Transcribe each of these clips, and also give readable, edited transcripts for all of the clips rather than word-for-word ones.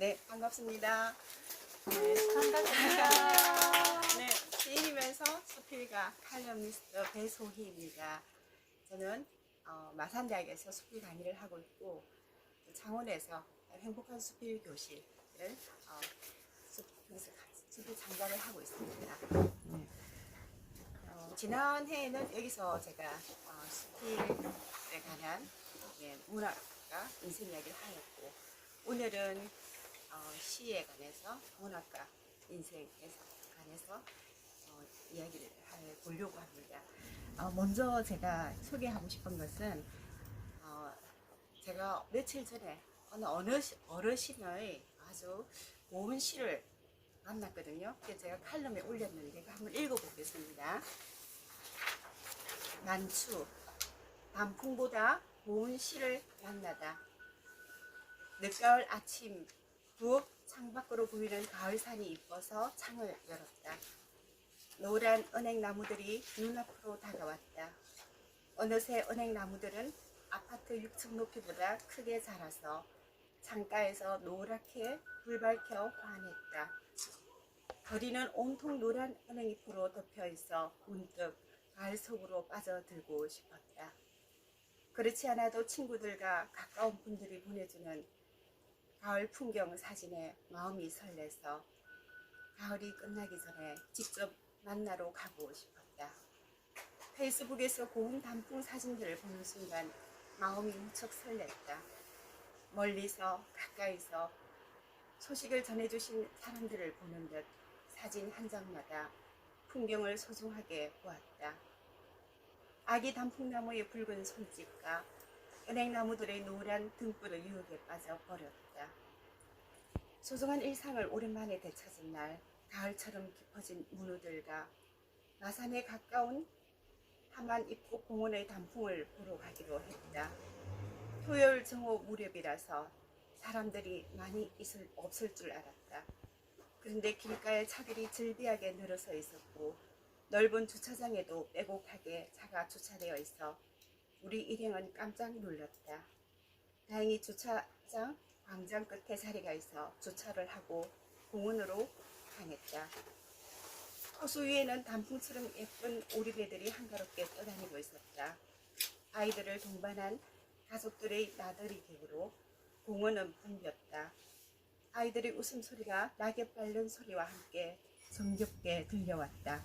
네, 반갑습니다. 반갑습니다. 네, 시인이면서 수필가 칼럼니스트 배소희입니다. 저는 마산대학에서 수필 강의를 하고 있고 창원에서 행복한 수필 교실을 수필 창작을 하고 있습니다. 네. 지난 해에는 여기서 제가 수필에 관한 문학과 인생 이야기를 하였고 오늘은 시에 관해서 문학과 인생에 관해서 이야기를 해보려고 합니다. 먼저 제가 소개하고 싶은 것은 제가 며칠 전에 어느 어르신의 아주 고운 시를 만났거든요. 그래서 제가 칼럼에 올렸는데 한번 읽어보겠습니다. 난추 단풍보다 고운 시를 만나다. 늦가을 아침 부엌 창밖으로 보이는 가을산이 이뻐서 창을 열었다. 노란 은행나무들이 눈앞으로 다가왔다. 어느새 은행나무들은 아파트 6층 높이보다 크게 자라서 창가에서 노랗게 불 밝혀 환했다. 거리는 온통 노란 은행잎으로 덮여있어 문득 가을 속으로 빠져들고 싶었다. 그렇지 않아도 친구들과 가까운 분들이 보내주는 가을 풍경 사진에 마음이 설레서 가을이 끝나기 전에 직접 만나러 가고 싶었다. 페이스북에서 고운 단풍 사진들을 보는 순간 마음이 무척 설렜다. 멀리서 가까이서 소식을 전해주신 사람들을 보는 듯 사진 한 장마다 풍경을 소중하게 보았다. 아기 단풍나무의 붉은 손짓과 은행나무들의 노란 등불의 유혹에 빠져 버렸다. 소중한 일상을 오랜만에 되찾은 날, 가을처럼 깊어진 문우들과 마산에 가까운 하만 입구 공원의 단풍을 보러 가기로 했다. 토요일 정오 무렵이라서 사람들이 많이 없을 줄 알았다. 그런데 길가에 차들이 즐비하게 늘어서 있었고 넓은 주차장에도 빼곡하게 차가 주차되어 있어 우리 일행은 깜짝 놀랐다. 다행히 주차장 광장 끝에 자리가 있어 주차를 하고 공원으로 향했다. 호수 위에는 단풍처럼 예쁜 오리배들이 한가롭게 떠다니고 있었다. 아이들을 동반한 가족들의 나들이 객으로 공원은 붐볐다. 아이들의 웃음소리가 낙엽 밟는 소리와 함께 정겹게 들려왔다.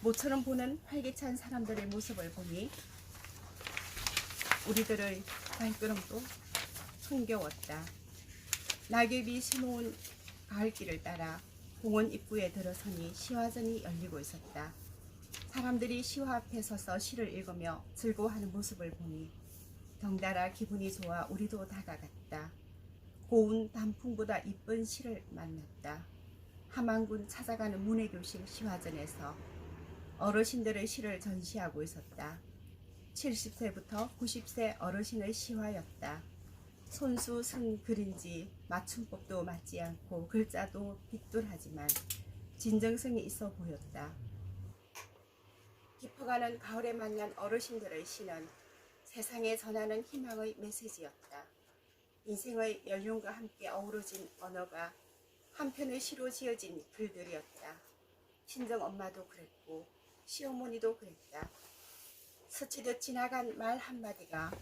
모처럼 보는 활기찬 사람들의 모습을 보니 우리들의 발걸음도 흥겨웠다. 낙엽이 심어온 가을길을 따라 공원 입구에 들어서니 시화전이 열리고 있었다. 사람들이 시화 앞에 서서 시를 읽으며 즐거워하는 모습을 보니 덩달아 기분이 좋아 우리도 다가갔다. 고운 단풍보다 이쁜 시를 만났다. 함안군 찾아가는 문해교실 시화전에서 어르신들의 시를 전시하고 있었다. 70세부터 90세 어르신의 시화였다. 손수 쓴 글인지 맞춤법도 맞지 않고 글자도 빗돌하지만 진정성이 있어 보였다. 깊어가는 가을에 만난 어르신들의 시는 세상에 전하는 희망의 메시지였다. 인생의 연륜과 함께 어우러진 언어가 한편의 시로 지어진 글들이었다. 친정엄마도 그랬고 시어머니도 그랬다. 스치듯 지나간 말 한마디가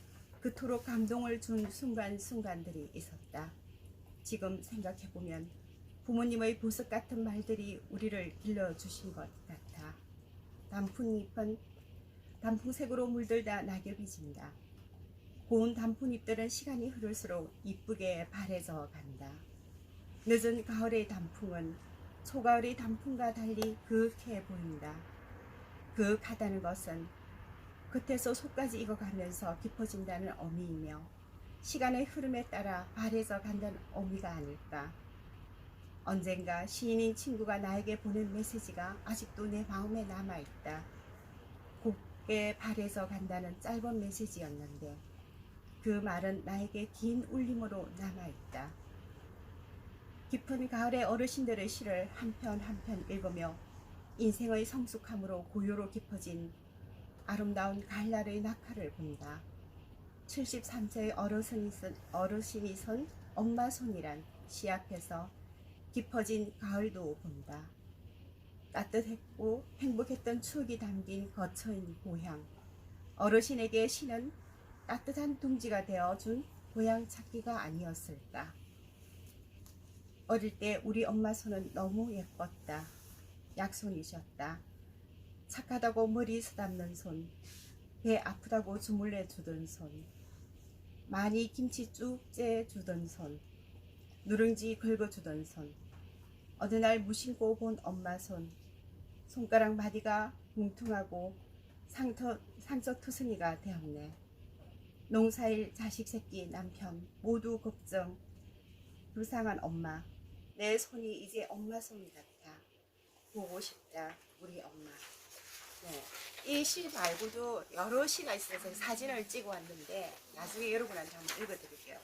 그토록 감동을 준 순간순간들이 있었다. 지금 생각해보면 부모님의 보석 같은 말들이 우리를 길러주신 것 같아. 단풍잎은 단풍색으로 물들다 낙엽이 진다. 고운 단풍잎들은 시간이 흐를수록 이쁘게 바래져 간다. 늦은 가을의 단풍은 초가을의 단풍과 달리 그윽해 보인다. 그윽하다는 것은 겉에서 속까지 익어가면서 깊어진다는 의미이며 시간의 흐름에 따라 바래져 간다는 의미가 아닐까. 언젠가 시인인 친구가 나에게 보낸 메시지가 아직도 내 마음에 남아있다. 곱게 바래져 간다는 짧은 메시지였는데 그 말은 나에게 긴 울림으로 남아있다. 깊은 가을의 어르신들의 시를 한편 한편 읽으며 인생의 성숙함으로 고요로 깊어진 아름다운 가을날의 낙하를 본다. 73세의 어르신이 선 엄마 손이란 시 앞에서 깊어진 가을도 본다. 따뜻했고 행복했던 추억이 담긴 거처인 고향. 어르신에게 시는 따뜻한 둥지가 되어준 고향 찾기가 아니었을까. 어릴 때 우리 엄마 손은 너무 예뻤다. 약손이셨다. 착하다고 머리 쓰담는 손, 배 아프다고 주물러 주던 손, 많이 김치 쭉 째주던 손, 누룽지 긁어주던 손, 어느 날 무심코 본 엄마 손, 손가락 마디가 뭉퉁하고 상처투성이가 되었네. 농사일 자식 새끼 남편 모두 걱정, 불쌍한 엄마. 내 손이 이제 엄마 손 같아. 보고 싶다 우리 엄마. 네. 이 시 말고도 여러 시가 있어서 사진을 찍어 왔는데 나중에 여러분한테 한번 읽어드릴게요.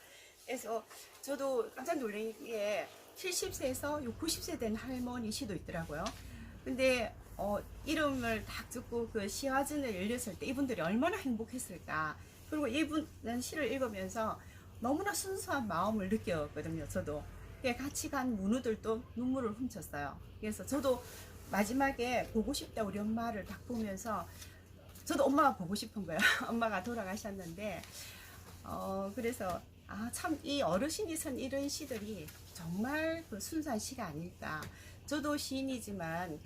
그래서 저도 깜짝 놀란 게 70세에서 60, 90세 된 할머니 시도 있더라고요. 근데 이름을 딱 듣고 그 시화전을 열렸을 때 이분들이 얼마나 행복했을까. 그리고 이분은 시를 읽으면서 너무나 순수한 마음을 느꼈거든요. 저도 같이 간 문우들도 눈물을 훔쳤어요. 그래서 저도 마지막에 보고 싶다 우리 엄마를 딱 보면서 저도 엄마가 보고 싶은 거예요. 엄마가 돌아가셨는데 그래서 참 이 어르신이 쓴 이런 시들이 정말 그 순수한 시가 아닐까. 저도 시인이지만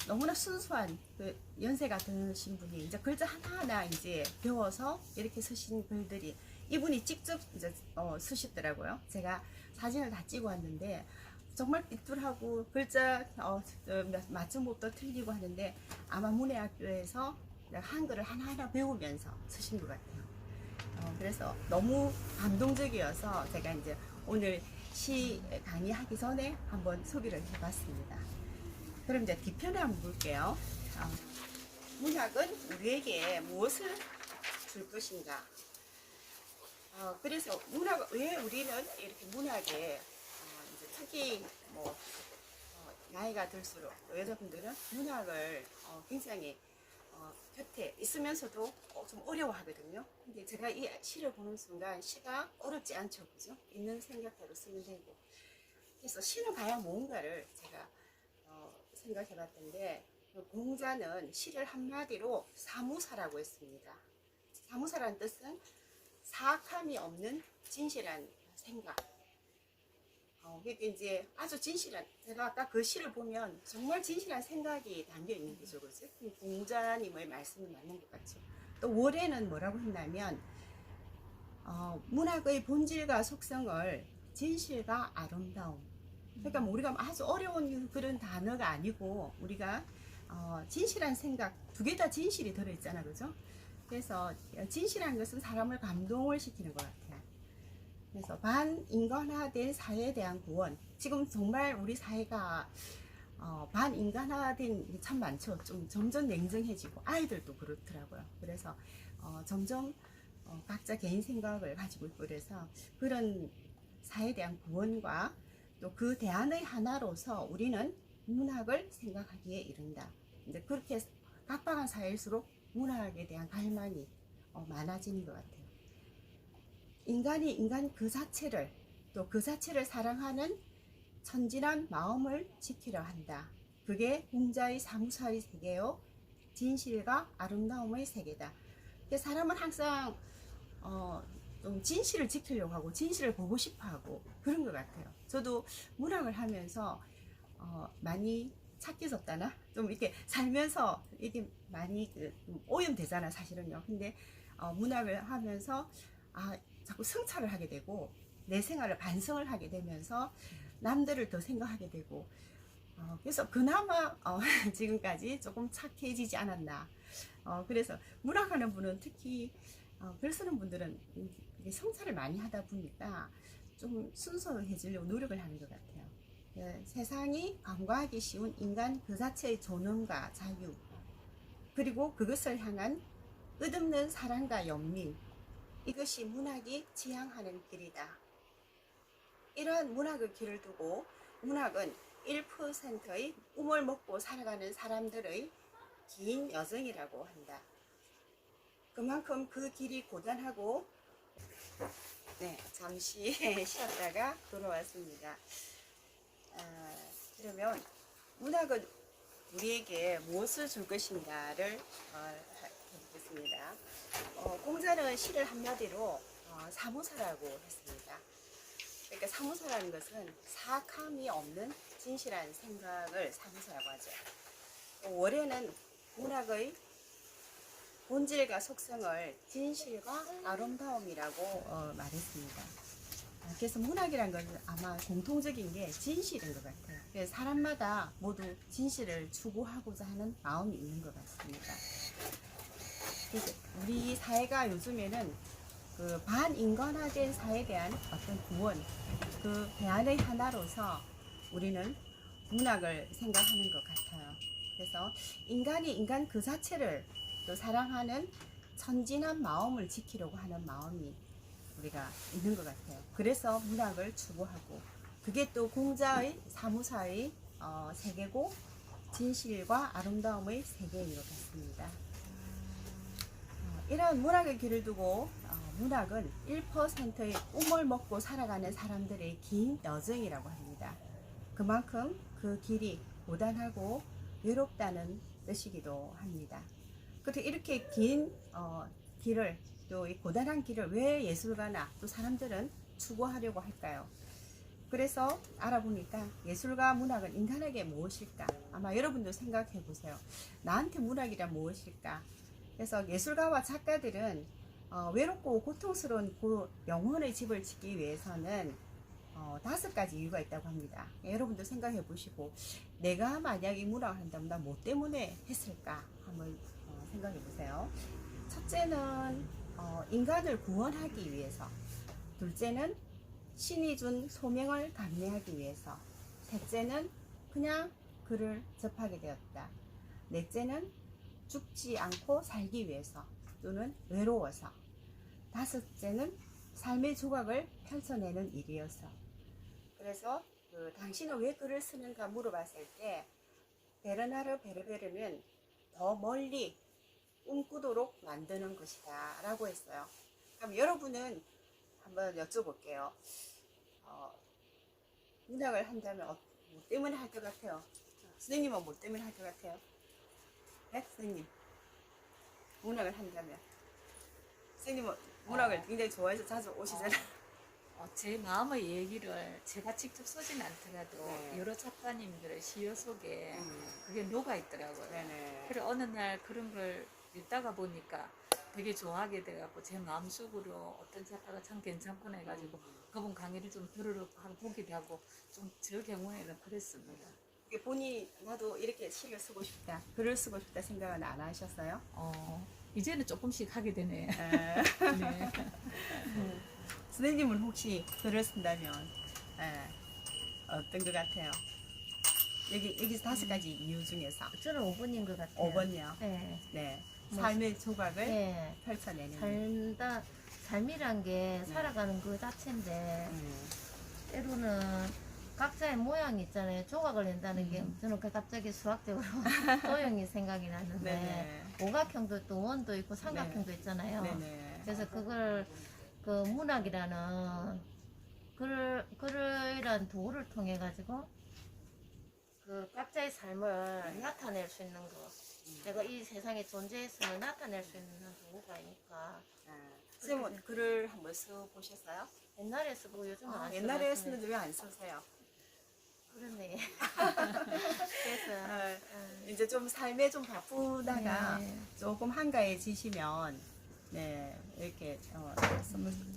너무나 순수한 그 연세가 드신 분이 이제 글자 하나하나 이제 배워서 이렇게 쓰신 글들이 이분이 직접 이제 쓰셨더라고요. 제가 사진을 다 찍어 왔는데 정말 삐뚤하고 글자 맞춤법도 틀리고 하는데 아마 문해학교에서 한글을 하나하나 배우면서 쓰신 것 같아요. 그래서 너무 감동적이어서 제가 이제 오늘 시 강의하기 전에 한번 소개를 해봤습니다. 그럼 이제 뒤편에 한번 볼게요. 문학은 우리에게 무엇을 줄 것인가? 그래서 왜 우리는 이렇게 문학에 이제 특히 뭐 나이가 들수록 여자분들은 문학을 굉장히 곁에 있으면서도 좀 어려워하거든요. 근데 제가 이 시를 보는 순간 시가 어렵지 않죠, 그죠? 있는 생각대로 쓰면 되고. 그래서 시는 과연 뭔가를 제가 생각해봤던데 공자는 시를 한마디로 사무사라고 했습니다. 사무사라는 뜻은 사악함이 없는 진실한 생각. 그러니까 이제 아주 진실한, 제가 아까 그 시를 보면 정말 진실한 생각이 담겨 있는 거죠, 그죠? 공자님의 말씀이 맞는 것 같죠. 또 월에는 뭐라고 했냐면 문학의 본질과 속성을 진실과 아름다움. 그러니까 뭐 우리가 아주 어려운 그런 단어가 아니고 우리가 진실한 생각 두 개 다 진실이 들어있잖아, 그죠? 그래서 진실한 것은 사람을 감동을 시키는 것 같아요. 그래서 반인간화된 사회에 대한 구원. 지금 정말 우리 사회가 반인간화된 참 많죠. 좀 점점 냉정해지고 아이들도 그렇더라고요. 그래서 점점 각자 개인 생각을 가지고 있고 그래서 그런 사회에 대한 구원과 또 그 대안의 하나로서 우리는 문학을 생각하기에 이른다. 이제 그렇게 각박한 사회일수록 문학에 대한 갈망이 많아지는 것 같아요. 인간이 인간 그 자체를 또 그 자체를 사랑하는 천진한 마음을 지키려 한다. 그게 공자의 사무사의 세계요 진실과 아름다움의 세계다. 사람은 항상 좀 진실을 지키려고 하고 진실을 보고 싶어 하고 그런 것 같아요. 저도 문학을 하면서 많이 착해졌다나 좀 이렇게 살면서 이게 많이 오염되잖아 사실은요. 근데 문학을 하면서 자꾸 성찰을 하게 되고 내 생활을 반성을 하게 되면서 남들을 더 생각하게 되고 그래서 그나마 지금까지 조금 착해지지 않았나. 그래서 문학하는 분은 특히 글 쓰는 분들은 성찰을 많이 하다 보니까 좀 순수해지려고 노력을 하는 것 같아요. 세상이 간과하기 쉬운 인간 그 자체의 존엄과 자유, 그리고 그것을 향한 끝없는 사랑과 연민, 이것이 문학이 지향하는 길이다. 이러한 문학의 길을 두고 문학은 1%의 꿈을 먹고 살아가는 사람들의 긴 여정이라고 한다. 그만큼 그 길이 고단하고 잠시 쉬었다가 돌아왔습니다. 그러면 문학은 우리에게 무엇을 줄 것인가를 해보겠습니다. 공자는 시를 한마디로 사무사라고 했습니다. 그러니까 사무사라는 것은 사악함이 없는 진실한 생각을 사무사라고 하죠. 월에는 문학의 본질과 속성을 진실과 아름다움이라고 말했습니다. 그래서 문학이란 것은 아마 공통적인 게 진실인 것 같아요. 그래서 사람마다 모두 진실을 추구하고자 하는 마음이 있는 것 같습니다. 그래서 우리 사회가 요즘에는 그 반인간화된 사회에 대한 어떤 구원, 그 대안의 하나로서 우리는 문학을 생각하는 것 같아요. 그래서 인간이 인간 그 자체를 또 사랑하는 천진한 마음을 지키려고 하는 마음이 우리가 있는 것 같아요. 그래서 문학을 추구하고, 그게 또 공자의 사무사의 세계고 진실과 아름다움의 세계인 것 같습니다. 이런 문학의 길을 두고 문학은 1%의 꿈을 먹고 살아가는 사람들의 긴 여정이라고 합니다. 그만큼 그 길이 고단하고 외롭다는 뜻이기도 합니다. 그런데 이렇게 긴 길을, 또 이 고단한 길을 왜 예술가나 또 사람들은 추구하려고 할까요? 그래서 알아보니까 예술과 문학은 인간에게 무엇일까? 아마 여러분도 생각해 보세요. 나한테 문학이란 무엇일까? 그래서 예술가와 작가들은 외롭고 고통스러운 그 영혼의 집을 짓기 위해서는 5가지 이유가 있다고 합니다. 여러분도 생각해 보시고, 내가 만약 이 문학을 한다면 나 뭐 때문에 했을까? 한번 생각해 보세요. 첫째는 인간을 구원하기 위해서, 둘째는 신이 준 소명을 감내하기 위해서, 셋째는 그냥 글을 접하게 되었다, 넷째는 죽지 않고 살기 위해서 또는 외로워서, 다섯째는 삶의 조각을 펼쳐내는 일이어서. 그래서 당신은 왜 글을 쓰는가 물어봤을 때 베르나르 베르베르는 더 멀리 꿈꾸도록 만드는 것이다 라고 했어요. 그럼 여러분은 한번 여쭤볼게요. 문학을 한다면 뭐 때문에 할 것 같아요? 선생님은 뭐 때문에 할 것 같아요? 네? 선생님, 문학을 한다면. 선생님은 문학을 굉장히 좋아해서 자주 오시잖아요. 제 마음의 얘기를 제가 직접 쓰진 않더라도 네. 여러 작가님들의 시여 속에 그게 녹아 있더라고요. 네네. 그래 어느 날 그런 걸 읽다가 보니까 되게 좋아하게 돼갖고 제 마음속으로 어떤 작가가 참 괜찮구나 해가지고 그분 강의를 좀 들으러 하고 보기도 하고 좀 저 경우에는 그랬습니다. 이게 본인이 나도 이렇게 시를 쓰고 싶다, 글을 쓰고 싶다 생각은 안 하셨어요? 이제는 조금씩 하게 되네. 네. 네. 선생님은 혹시 글을 쓴다면 어떤 것 같아요? 여기서 5가지 이유 중에서 저는 5번인 것 같아요. 5번이요. 네. 네. 뭐, 삶의 조각을 네. 펼쳐내는. 삶이란 게 네. 살아가는 그 자체인데, 때로는 각자의 모양이 있잖아요. 조각을 낸다는 게, 저는 갑자기 수학적으로 도형이 생각이 났는데, 네네. 오각형도 또 원도 있고 삼각형도 있잖아요. 네네. 그래서 그걸 그 문학이라는 글이란 도구를 통해 가지고 그 각자의 삶을 나타낼 수 있는 거. 내가 이 세상에 존재했음을 나타낼 수 있는 도구가니까. 선생님은 글을 한번 써보셨어요? 옛날에 쓰고 요즘은 안 옛날에 써봤으면- 쓰는데 왜 안 쓰세요? 그러네. 그래서 이제 좀 삶에 좀 바쁘다가 네. 조금 한가해지시면 이렇게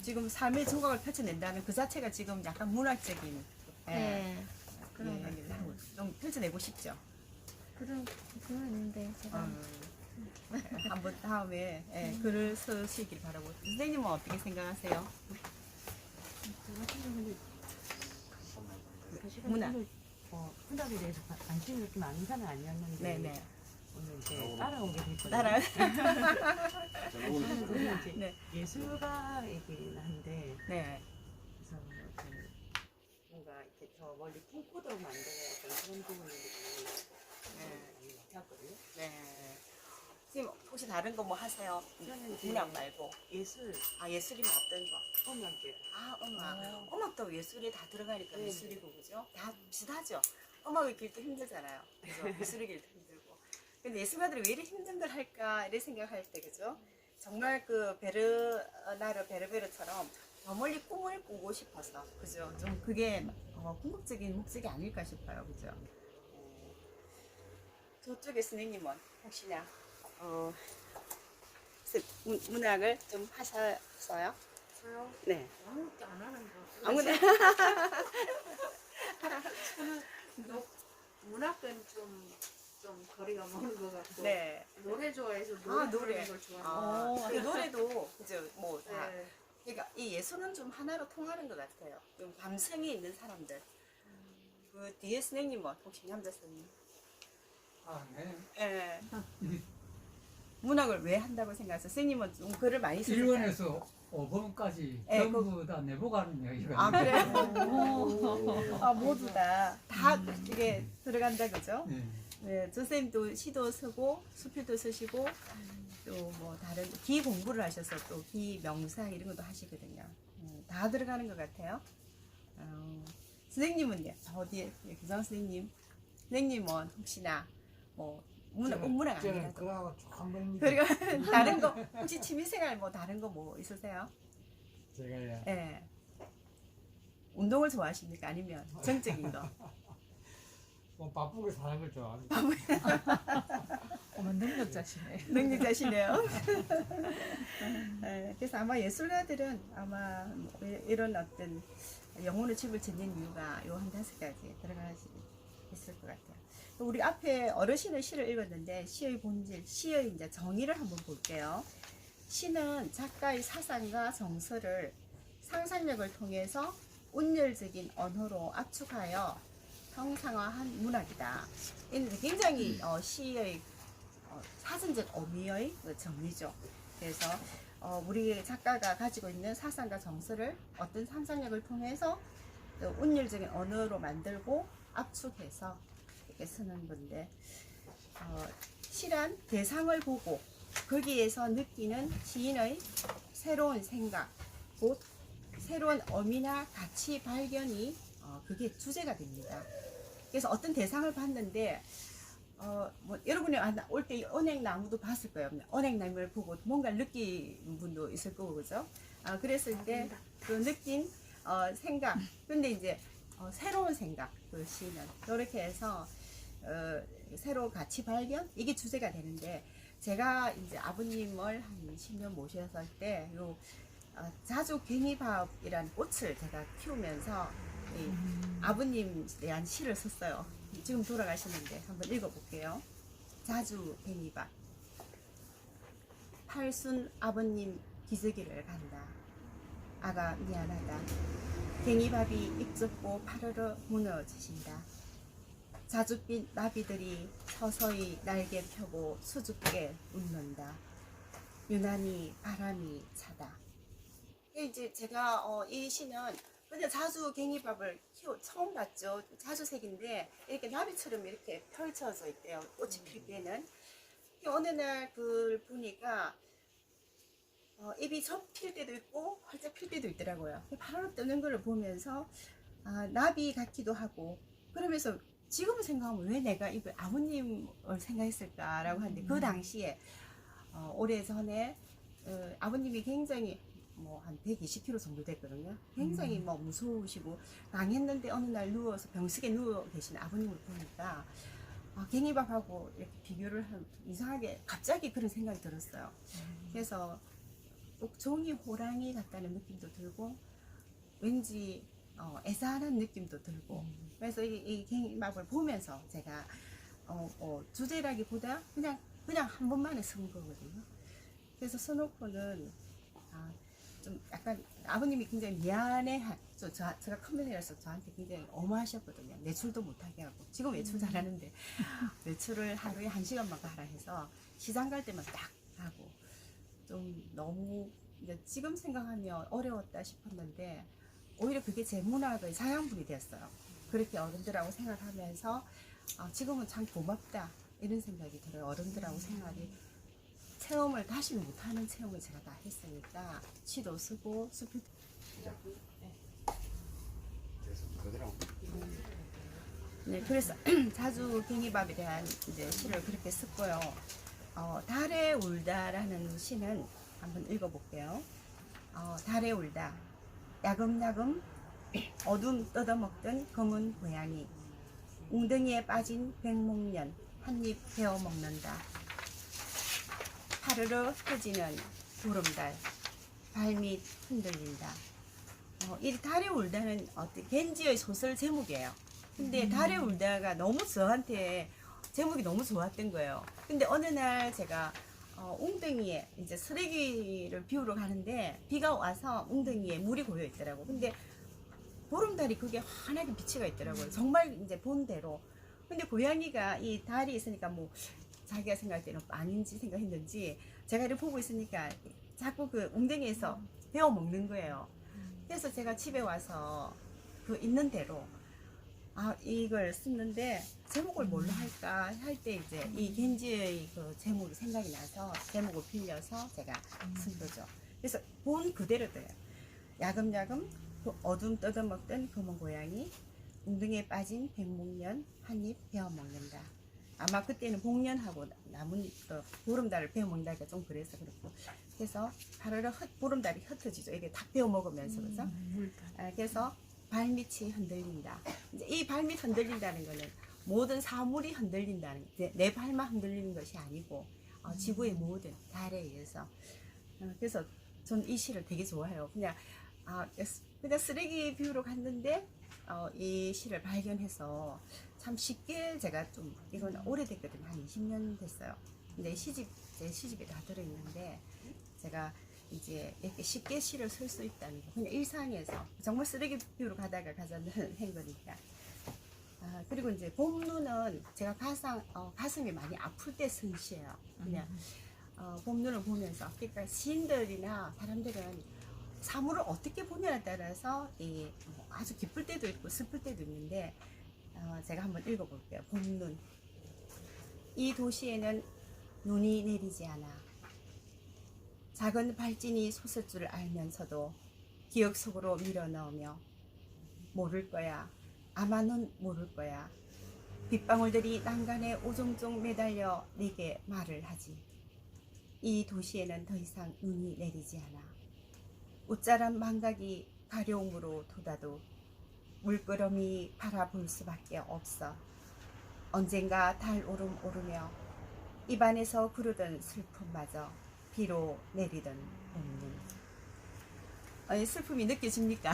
지금 삶의 조각을 펼쳐낸다는 그 자체가 지금 약간 문학적인 네. 그런 것 얘기를 같아요. 하고 좀 펼쳐내고 싶죠. 그런 있는데 제가 한번 다음에 글을 쓰시길 바라고. 선생님은 어떻게 생각하세요? 문학. 문학에 대해서 관심이 그렇게 많은 사람은 아니었는데 네네. 오늘 이제 따라오게 됐거든요. 따라. 저는 이제 네. 예술가이긴 한데 네. 그래서 뭔가 이렇게 저 멀리 꿈꾸도록 만드는 어떤 그런 부분이 많이 맡았거든요. 네. 선생님 혹시 다른 거 뭐 하세요? 저는 이제 문학 말고. 예술, 아 예술이면 어떤 거? 음악들. 아 음악. 오. 음악도 예술에 다 들어가니까 네. 예술이고 그죠? 다 비슷하죠. 음악의 길도 힘들잖아요. 그죠? 예술의 길도 힘들고. 근데 예술가들이 왜 이렇게 힘든 걸 할까 이런 생각할 때 그죠? 정말 그 베르나르 베르베르처럼 더 멀리 꿈을 꾸고 싶어서 그죠? 좀 그게 궁극적인 목적이 아닐까 싶어요. 그죠? 저쪽에 선생님은 혹시나 문학을 좀 하셨어요? 저요? 네. 아무것도 안 하는 거. 아무나 저는 문학은 좀 거리가 먼 것 같고 네. 노래 좋아해서 아, 노래 노래. 부르는 걸 좋아해요. 그 노래도 그죠 뭐 다. 네. 그러니까 이 예술은 좀 하나로 통하는 것 같아요. 좀 감성이 있는 사람들. 그 뒤에 선생님은 혹시 남자 선생님? 아, 네. 예. 문학을 왜 한다고 생각하세요? 선생님은 좀 글을 많이 쓰셨잖아요. 1번에서 5번까지 예, 전부 다 내보가는 이야기가 아 그래요? 있는데. 아 모두 다 이게 들어간다 그죠? 네. 네, 저 선생님도 시도 쓰고 수필도 쓰시고 또 뭐 다른 기 공부를 하셔서 또 기 명상 이런 것도 하시거든요. 다 들어가는 것 같아요. 선생님은요? 저 뒤에 교장 선생님은 혹시나 뭐 문학 저는 아니라도 그거하고 한 번입니다. 그리고 다른 거 혹시 취미생활 뭐 다른 거 뭐 있으세요? 제가요. 예. 운동을 좋아하십니까? 아니면 정적인 거? 뭐 바쁘게 사는 걸 좋아합니다. 어머 능력자시네. 능력자시네요. 예, 그래서 아마 예술가들은 아마 뭐 이런 어떤 영혼의 칩을 짓는 이유가 요 한 5가지 들어가 있을 것 같아요. 우리 앞에 어르신의 시를 읽었는데 시의 본질, 시의 이제 정의를 한번 볼게요. 시는 작가의 사상과 정서를 상상력을 통해서 운율적인 언어로 압축하여 형상화한 문학이다. 이는 굉장히 시의 사전적 의미의 그 정의죠. 그래서 우리 작가가 가지고 있는 사상과 정서를 어떤 상상력을 통해서 운율적인 언어로 만들고 압축해서 이렇게 쓰는 건데 시란 대상을 보고 거기에서 느끼는 시인의 새로운 생각, 곧 새로운 의미나 가치 발견이 그게 주제가 됩니다. 그래서 어떤 대상을 봤는데 뭐 여러분이 올 때 은행나무도 봤을 거예요. 은행나무를 보고 뭔가 느낀 분도 있을 거고 그죠? 그랬을 때 그 느낀 생각, 근데 이제 새로운 생각, 그 시는 이렇게 해서 새로운 가치 발견 이게 주제가 되는데 제가 이제 아버님을 한 10년 모셨을 때 요 자주갱이밥이라는 꽃을 제가 키우면서 이 아버님에 대한 시를 썼어요. 지금 돌아가셨는데 한번 읽어볼게요. 자주갱이밥. 팔순 아버님 기저귀를 간다. 아가 미안하다. 갱이밥이 입접고 파르르 무너지신다. 자줏빛 나비들이 서서히 날개 펴고 수줍게 웃는다. 유난히 바람이 차다. 이제 제가 이 시는 근데 자주갱이밥을 처음 봤죠. 자주색인데 이렇게 나비처럼 이렇게 펼쳐져 있대요. 꽃이 필 때는. 어느 날 그걸 보니까 잎이 접힐 때도 있고 활짝 필 때도 있더라고요. 바로 뜨는 걸 보면서 나비 같기도 하고 그러면서 지금 생각하면 왜 내가 이걸 아버님을 생각했을까라고 하는데 그 당시에 오래전에 아버님이 굉장히 뭐 한 120kg 정도 됐거든요. 굉장히 뭐 무서우시고 강했는데 어느 날 누워서 병석에 누워 계신 아버님을 보니까 갱이밥하고 이렇게 비교를 한 이상하게 갑자기 그런 생각이 들었어요. 그래서 종이 호랑이 같다는 느낌도 들고 왠지 애잔한 느낌도 들고 그래서 이 갱이밥을 보면서 제가 주제라기보다 그냥 한 번만에 쓴 거거든요. 그래서 써놓고는 좀 약간 아버님이 굉장히 미안해한 제가 컴퓨터라서 저한테 굉장히 엄하셨거든요. 외출도 못하게 하고 지금 외출 잘하는데 외출을 하루에 1시간만 가라 해서 시장 갈 때만 딱 하고 좀 너무 이제 지금 생각하면 어려웠다 싶었는데 오히려 그게 제 문학의 자양분이 됐어요. 그렇게 어른들하고 생활하면서 지금은 참 고맙다 이런 생각이 들어요. 어른들하고 생활이 체험을 다시는 못하는 체험을 제가 다 했으니까 시도 쓰고 수필 네, 그래서 자주 갱이밥에 대한 이제 시를 그렇게 썼고요. 달에 울다라는 시는 한번 읽어볼게요. 달에 울다. 야금야금 어둠 뜯어먹던 검은 고양이. 웅덩이에 빠진 백목련 한입 베어 먹는다. 파르르 흩어지는 보름달. 발밑 흔들린다. 이 달에 울다는 겐지의 소설 제목이에요. 근데 달에 울다가 너무 저한테 제목이 너무 좋았던 거예요. 근데 어느 날 제가 웅덩이에 이제 쓰레기를 비우러 가는데 비가 와서 웅덩이에 물이 고여 있더라고. 근데 보름달이 그게 환하게 비치가 있더라고요. 정말 이제 본대로. 근데 고양이가 이 달이 있으니까 뭐 자기가 생각할 때는 아닌지 생각했는지 제가 이렇게 보고 있으니까 자꾸 그 웅덩이에서 베어 먹는 거예요. 그래서 제가 집에 와서 그 있는 대로 이걸 썼는데 제목을 뭘로 할까 할 때 이제 이 겐지의 그 제목이 생각이 나서 제목을 빌려서 제가 쓴 거죠. 그래서 본 그대로돼요. 야금야금 어둠 뜯어먹던 검은 고양이, 웅덩이에 빠진 백목련 한입 베어 먹는다. 아마 그때는 복년하고 나뭇잎 보름달을 베어 먹는다니까 좀 그래서 그렇고, 그래서 바르르 보름달이 흩어지죠. 이게 다 베어 먹으면서 그죠? 그래서 발밑이 흔들린다. 이제 이 발밑 흔들린다는 거는 모든 사물이 흔들린다는, 내 발만 흔들리는 것이 아니고 지구의 모든 달에 의해서. 그래서 전 이 시를 되게 좋아해요. 그냥 쓰레기 비우러 갔는데 이 시를 발견해서 참 쉽게 제가 좀 이건 오래됐거든요. 한 20년 됐어요. 근데 제 시집에 다 들어있는데 제가 이제 이렇게 쉽게 시를 쓸 수 있다는 거. 그냥 일상에서 정말 쓰레기 비우러 가다가 가져온 거니까. 그리고 이제 봄눈은 제가 가슴이 많이 아플 때 쓴 시예요. 그냥 봄눈을 보면서, 그러니까 시인들이나 사람들은 사물을 어떻게 보냐에 따라서 아주 기쁠 때도 있고 슬플 때도 있는데, 제가 한번 읽어볼게요. 봄눈. 이 도시에는 눈이 내리지 않아. 작은 발진이 솟을 줄 알면서도 기억 속으로 밀어넣으며 모를 거야. 아마 넌 모를 거야. 빗방울들이 난간에 오종종 매달려 내게 말을 하지. 이 도시에는 더 이상 눈이 내리지 않아. 옷자람 망각이 가려움으로 돋아도 물끄러미 바라볼 수밖에 없어. 언젠가 달오름 오르며 입안에서 구르던 슬픔마저 비로 내리던 봄눈. 슬픔이 느껴집니까?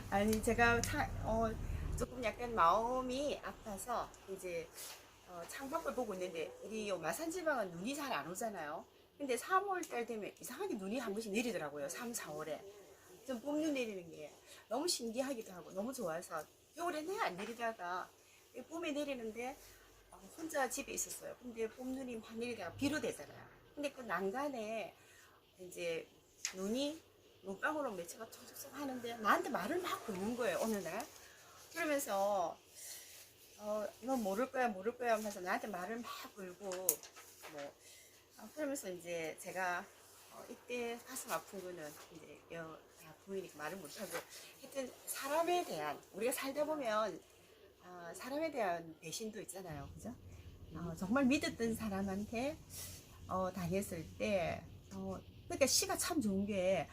아니 제가 조금 약간 마음이 아파서 이제 창밖을 보고 있는데 우리 마산지방은 눈이 잘 안 오잖아요. 근데 3월달 되면 이상하게 눈이 한 번씩 내리더라고요. 3, 4월에 좀 봄눈 내리는 게 너무 신기하기도 하고 너무 좋아서 겨울에는 안 내리다가 봄에 내리는데 혼자 집에 있었어요. 근데 봄눈이 막 내리다가 비로 되잖아요. 근데 그 난간에 이제 눈방울로 매체가 촉촉촉 하는데 나한테 말을 막 거는 거예요, 어느 날. 그러면서 넌 모를 거야 하면서 나한테 말을 막 걸고 그러면서 이제 제가 이때 가슴 아픈 거는 이제 다 보이니까 말을 못하고 하여튼 사람에 대한, 우리가 살다 보면 사람에 대한 배신도 있잖아요, 그죠? 정말 믿었던 사람한테 당했을 때 그러니까 시가 참 좋은 게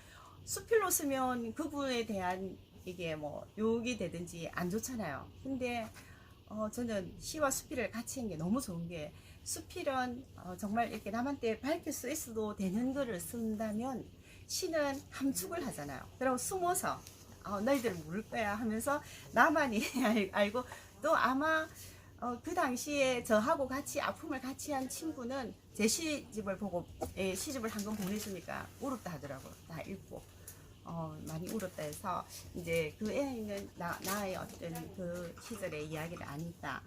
수필로 쓰면 그분에 대한 이게 뭐 욕이 되든지 안 좋잖아요. 근데 저는 시와 수필을 같이 한 게 너무 좋은 게, 수필은 정말 이렇게 남한테 밝힐 수 있어도 되는 글을 쓴다면 시는 함축을 하잖아요. 그리고 숨어서 너희들은 모를 거야 하면서 나만이 알고, 또 아마 그 당시에 저하고 같이 아픔을 같이 한 친구는 제 시집을 보고 시집을 한 권 보내주니까 울었다 하더라고요. 다 읽고 많이 울었다 해서 이제 그 애는 나의 어떤 그 시절의 이야기를 아니까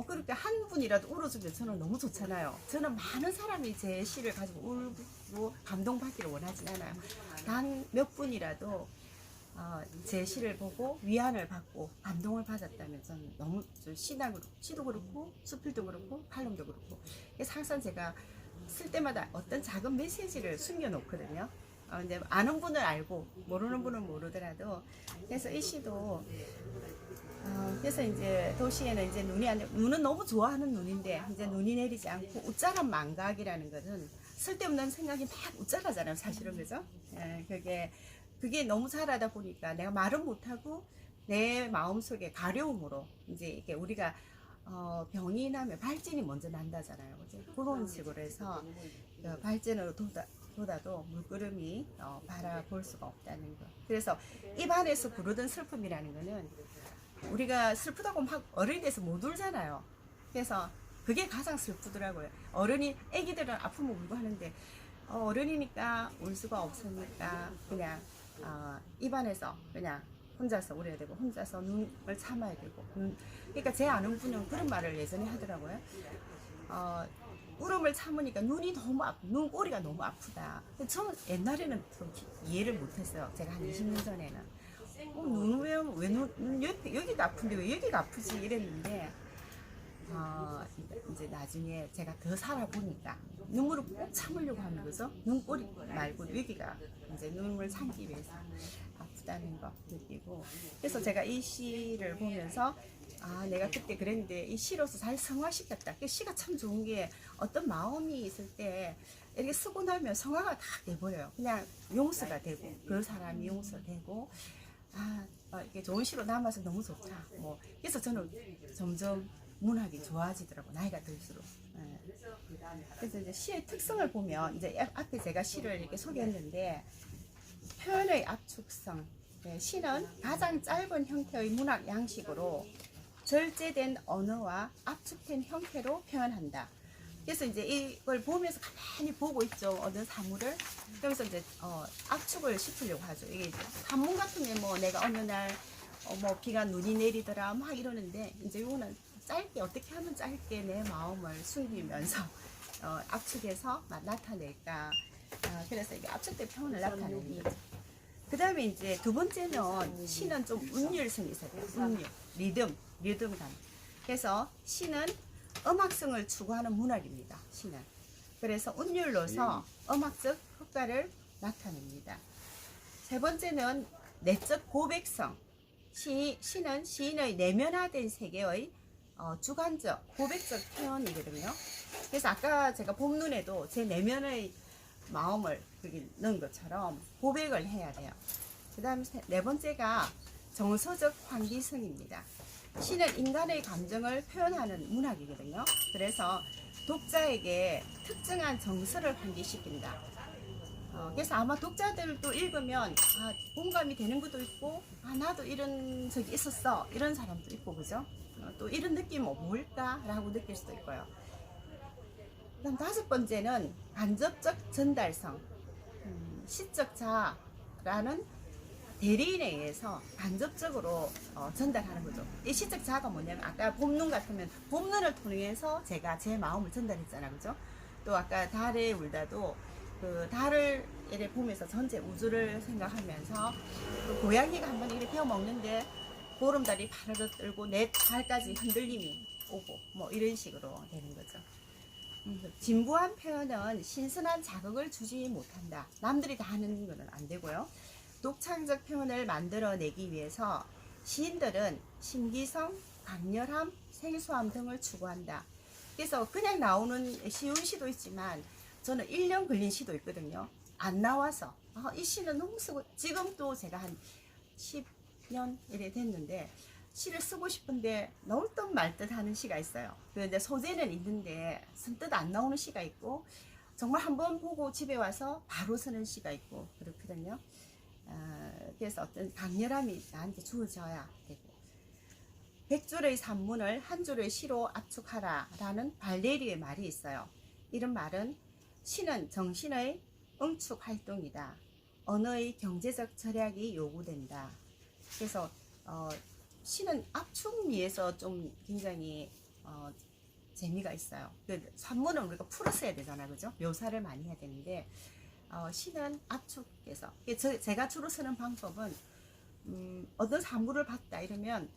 그렇게 한 분이라도 울어주면 저는 너무 좋잖아요. 저는 많은 사람이 제 시를 가지고 울고 감동받기를 원하진 않아요. 단 몇 분이라도 제 시를 보고 위안을 받고 감동을 받았다면 저는 너무 시도 그렇고 수필도 그렇고 칼럼도 그렇고, 그래서 항상 제가 쓸 때마다 어떤 작은 메시지를 숨겨놓거든요. 근데 아는 분은 알고 모르는 분은 모르더라도 그래서 이 시도 그래서 이제 도시에는 이제 눈은 너무 좋아하는 눈인데 이제 눈이 내리지 않고 웃자란 망각이라는 것은 쓸데없는 생각이 막 웃자라잖아요, 사실은. 그죠? 예, 그게 너무 잘하다 보니까 내가 말은 못하고 내 마음속에 가려움으로 이제 이게 우리가 병이 나면 발진이 먼저 난다잖아요. 그죠? 그런 식으로 해서 발진으로 보다도 물끄러미 바라볼 수가 없다는 거. 그래서 입안에서 부르던 슬픔이라는 거는 우리가 슬프다고 막 어른이 돼서 못 울잖아요. 그래서 그게 가장 슬프더라고요. 어른이, 애기들은 아프면 울고 하는데 어른이니까 울 수가 없으니까 그냥 입안에서 그냥 혼자서 울어야 되고 혼자서 눈을 참아야 되고 그러니까 제 아는 분은 그런 말을 예전에 하더라고요. 울음을 참으니까 눈이 너무 눈꼬리가 너무 아프다. 저는 옛날에는 이해를 못했어요. 제가 한 20년 전에는 눈은 왜 여기가 아픈데 왜 여기가 아프지 이랬는데 이제 나중에 제가 더 살아보니까 눈물을 꼭 참으려고 하는 거죠. 눈꼬리 말고 여기가 이제 눈물 참기 위해서 아프다는 거 느끼고, 그래서 제가 이 시를 보면서 내가 그때 그랬는데 이 시로서 잘 성화시켰다. 그 시가 참 좋은 게 어떤 마음이 있을 때 이렇게 쓰고 나면 성화가 다 돼버려요. 그냥 용서가 되고 그 사람이 용서되고 이게 좋은 시로 남아서 너무 좋다. 그래서 저는 점점 문학이 좋아지더라고, 나이가 들수록. 그래서 이제 시의 특성을 보면 이제 앞에 제가 시를 이렇게 소개했는데 표현의 압축성. 시는 가장 짧은 형태의 문학 양식으로 절제된 언어와 압축된 형태로 표현한다. 그래서 이제 이걸 보면서 가만히 보고 있죠, 어떤 사물을. 그러면서 이제 압축을 시키려고 하죠. 이게 이제 산문 같으면 내가 어느 날 비가 눈이 내리더라 막 이러는데 이제 이거는 짧게 어떻게 하면 짧게 내 마음을 숨기면서 압축해서 나타낼까. 그래서 이게 압축된 표현을 나타내는 거죠. 그 다음에 이제 두 번째는 시는 좀 운율성이 있어요. 운율, 리듬감. 그래서 시는 음악성을 추구하는 문학입니다. 시는. 그래서 운율로서 음악적 효과를 나타냅니다. 세 번째는 내적 고백성. 시는 시인의 내면화된 세계의 주관적, 고백적 표현이거든요. 그래서 아까 제가 본문에도 제 내면의 마음을 거기 넣은 것처럼 고백을 해야 돼요. 그 다음 네 번째가 정서적 환기성입니다. 시는 인간의 감정을 표현하는 문학이거든요. 그래서 독자에게 특정한 정서를 환기시킨다. 그래서 아마 독자들도 읽으면 공감이 되는 것도 있고 나도 이런 적이 있었어 이런 사람도 있고, 그죠? 또 이런 느낌은 뭘까라고 느낄 수도 있고요. 그다음 다섯 번째는 간접적 전달성. 시적 자라는 대리인에 의해서 간접적으로 전달하는 거죠. 이 시적 자가 뭐냐면 아까 봄눈 같으면 봄눈을 통해서 제가 제 마음을 전달했잖아요, 그죠? 또 아까 달에 울다도 그 달을 이렇게 보면서 전체 우주를 생각하면서 그 고양이가 한번 이렇게 베어 먹는데 보름달이 파르르 떨고 내 발까지 흔들림이 오고 이런 식으로 되는 거죠. 진부한 표현은 신선한 자극을 주지 못한다. 남들이 다 하는 거는 안 되고요. 독창적 표현을 만들어내기 위해서 시인들은 신기성, 강렬함, 생소함 등을 추구한다. 그래서 그냥 나오는 쉬운 시도 있지만 저는 1년 걸린 시도 있거든요. 안 나와서 이 시는 너무 쓰고, 지금 또 제가 한 10년 이래 됐는데 시를 쓰고 싶은데 나올 듯 말 듯 하는 시가 있어요. 그런데 소재는 있는데 선뜻 안 나오는 시가 있고 정말 한번 보고 집에 와서 바로 쓰는 시가 있고 그렇거든요. 그래서 어떤 강렬함이 나한테 주어져야 되고, 100줄의 산문을 한 줄의 시로 압축하라 라는 발레리의 말이 있어요. 이런 말은 시는 정신의 응축 활동이다. 언어의 경제적 절약이 요구된다. 그래서 시는 압축미에서 좀 굉장히 재미가 있어요. 산문은 우리가 풀어서야 되잖아요, 그죠? 묘사를 많이 해야 되는데 시는 압축해서. 제가 주로 쓰는 방법은 어떤 산문을 봤다 이러면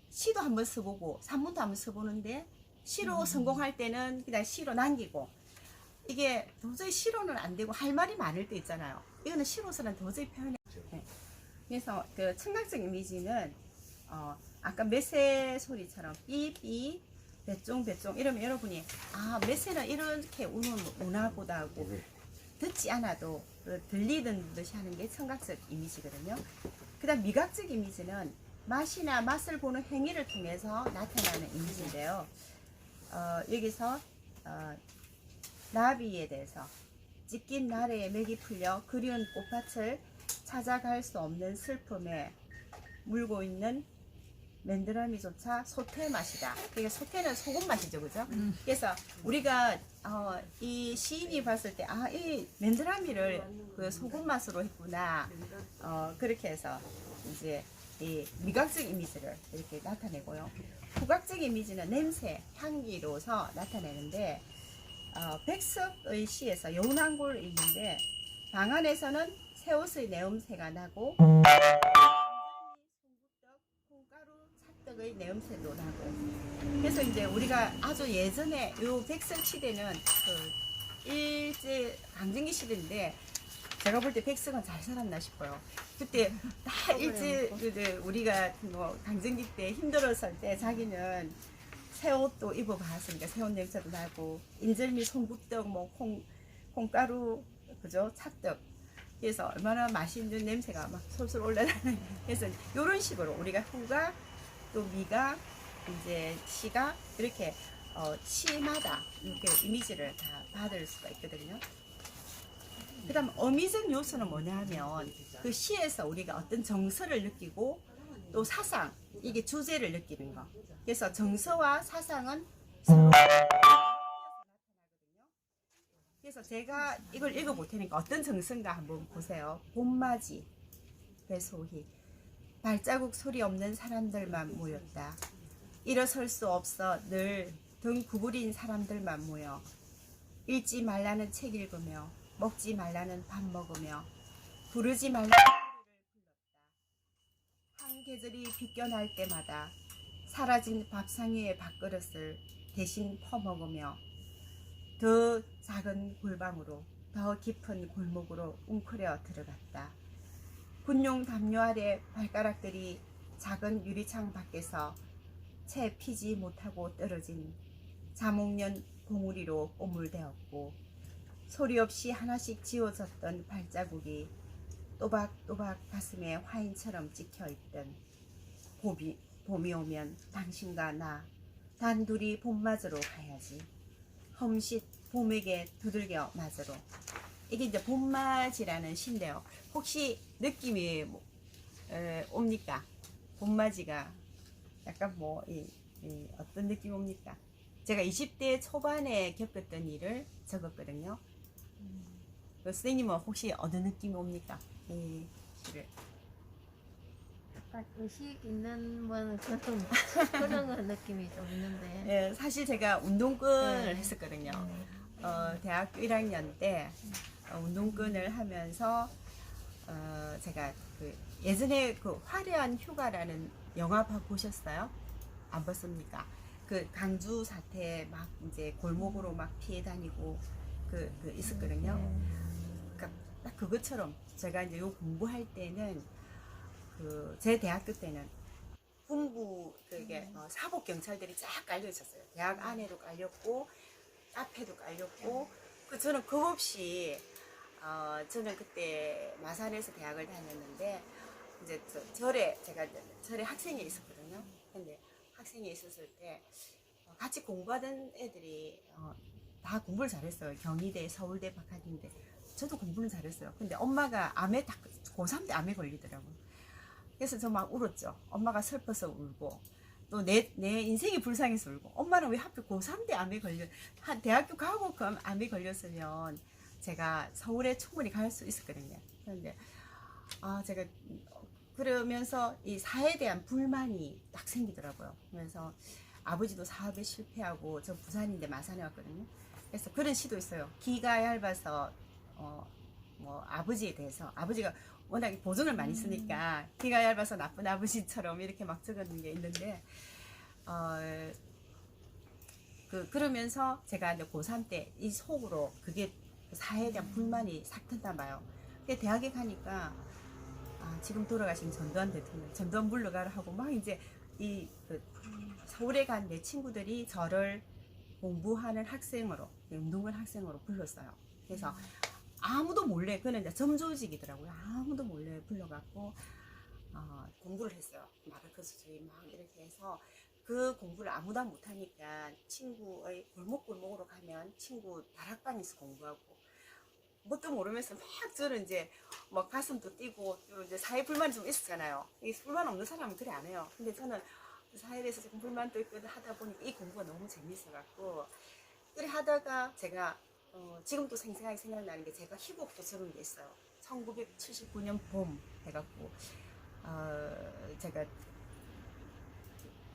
시도 한번 써보고 산문도 한번 써보는데 시로 성공할 때는 그냥 시로 남기고 이게 도저히 시로는 안 되고 할 말이 많을 때 있잖아요. 이거는 시로서는 도저히 표현이 안 돼요. 그래서 그 청각적 이미지는 아까 메세 소리처럼 삐삐 배쫑 이러면 여러분이 메세는 이렇게 우나 보다 하고 듣지 않아도 들리던 듯이 하는 게 청각적 이미지거든요. 그 다음 미각적 이미지는 맛이나 맛을 보는 행위를 통해서 나타나는 이미지인데요. 여기서 나비에 대해서 찢긴 나래에 맥이 풀려 그리운 꽃밭을 찾아갈 수 없는 슬픔에 물고 있는 맨드라미조차 소태 맛이다. 그러니까 소태는 소금 맛이죠, 그죠? 그래서 우리가 이 시인이 봤을 때 이 맨드라미를 그 소금 맛으로 했구나. 그렇게 해서 이제 이 미각적 이미지를 이렇게 나타내고요. 후각적 이미지는 냄새, 향기로서 나타내는데 백석의 시에서 여운왕골이 있는데 방 안에서는 새옷의 내음새가 나고 콩가루 찰떡의 내음새도 나고. 그래서 이제 우리가 아주 예전에 요 백석 시대는 그 일제 강점기 시대인데 제가 볼 때 백석은 잘 살았나 싶어요. 그때 다 일제 우리가 뭐 강점기 때 힘들었을 때 자기는 새 옷도 입어봤으니까 새 옷 냄새도 나고 인절미 송국떡 뭐 콩가루 그죠 찰떡. 그래서 얼마나 맛있는 냄새가 막 솔솔 올라가는. 그래서 이런 식으로 우리가 후각 또 미각 이제 시각 이렇게 시마다 이렇게 이미지를 다 받을 수가 있거든요. 그다음 어미적 요소는 뭐냐 하면 그 시에서 우리가 어떤 정서를 느끼고 또 사상 이게 주제를 느끼는 거. 그래서 정서와 사상은 서로 그래서 제가 이걸 읽어볼 테니까 어떤 정서인가 한번 보세요. 봄맞이 배소희 발자국 소리 없는 사람들만 모였다. 일어설 수 없어 늘 등 구부린 사람들만 모여 읽지 말라는 책 읽으며 먹지 말라는 밥 먹으며 부르지 말라는 노래를 불렀다. 한 계절이 비껴날 때마다 사라진 밥상 위의 밥그릇을 대신 퍼먹으며 더 작은 골방으로 더 깊은 골목으로 웅크려 들어갔다. 군용 담요 아래 발가락들이 작은 유리창 밖에서 채 피지 못하고 떨어진 자목련 봉우리로 오물되었고 소리 없이 하나씩 지워졌던 발자국이 또박또박 가슴에 화인처럼 찍혀있던 봄이 오면 당신과 나 단둘이 봄맞으러 가야지. 험쉿 봄에게 두들겨 맞으러. 이게 이제 봄맞이라는 시인데요. 혹시 느낌이 옵니까? 봄맞이가 약간 어떤 느낌이 옵니까? 제가 20대 초반에 겪었던 일을 적었거든요. 선생님은 혹시 어느 느낌이 옵니까? 이 시를. 약간 의식 있는 그런 느낌이 좀 있는데. 예, 사실 제가 운동권을 네. 했었거든요. 대학교 1학년 때 운동권을 하면서 제가 그 예전에 그 화려한 휴가라는 영화 보셨어요? 안 봤습니까? 그 강주 사태 막 이제 골목으로 막 피해 다니고 그 있었거든요. 그러니까 딱 그것처럼 제가 이제 요 공부할 때는 제 대학교 때는 군부 그게 사복 경찰들이 쫙 깔려 있었어요. 대학 안에도 깔렸고 앞에도 깔렸고 저는 겁 없이 저는 그때 마산에서 대학을 다녔는데 이제 제가 절에 학생이 있었거든요. 근데 학생이 있었을 때 같이 공부하던 애들이 다 공부를 잘했어요. 경희대, 서울대, 박학인데 저도 공부는 잘했어요. 근데 엄마가 고3 때 암에 걸리더라고요. 그래서 저 막 울었죠. 엄마가 슬퍼서 울고 또 내 인생이 불쌍해서 울고 엄마는 왜 하필 고3 때 암에 대학교 가고 그 암에 걸렸으면 제가 서울에 충분히 갈 수 있었거든요. 그런데 제가 그러면서 이 사회에 대한 불만이 딱 생기더라고요. 그래서 아버지도 사업에 실패하고 저 부산인데 마산에 왔거든요. 그래서 그런 시도 있어요. 기가 얇아서 아버지에 대해서 아버지가 워낙 보증을 많이 쓰니까 기가 얇아서 나쁜 아버지처럼 이렇게 막 적었는 게 있는데 그러면서 제가 이제 고3 때 이 속으로 그게 사회에 대한 불만이 싹 든단 봐요. 근데 대학에 가니까 지금 돌아가신 전두환 대통령, 전두환 물러가라 하고 막 이제 서울에 간 내 친구들이 저를 공부하는 학생으로, 운동을 학생으로 불렀어요. 그래서 아무도 몰래, 그는 이제 점조직이더라고요. 아무도 몰래 불러갖고 공부를 했어요. 마르크스주의 막 이렇게 해서 그 공부를 아무도 못하니까 친구의 골목골목으로 가면 친구 다락방에서 공부하고 뭣도 모르면서 막 저는 이제 막 가슴도 뛰고 또 이제 사회 불만이 좀 있었잖아요. 이 불만 없는 사람은 그래 안 해요. 근데 저는 사회에 대해서 조금 불만도 있고 하다 보니까 이 공부가 너무 재밌어갖고 그래 하다가 제가 지금도 생생하게 생각나는 게 제가 희곡도 적은 게 있어요. 1979년 봄 해갖고 제가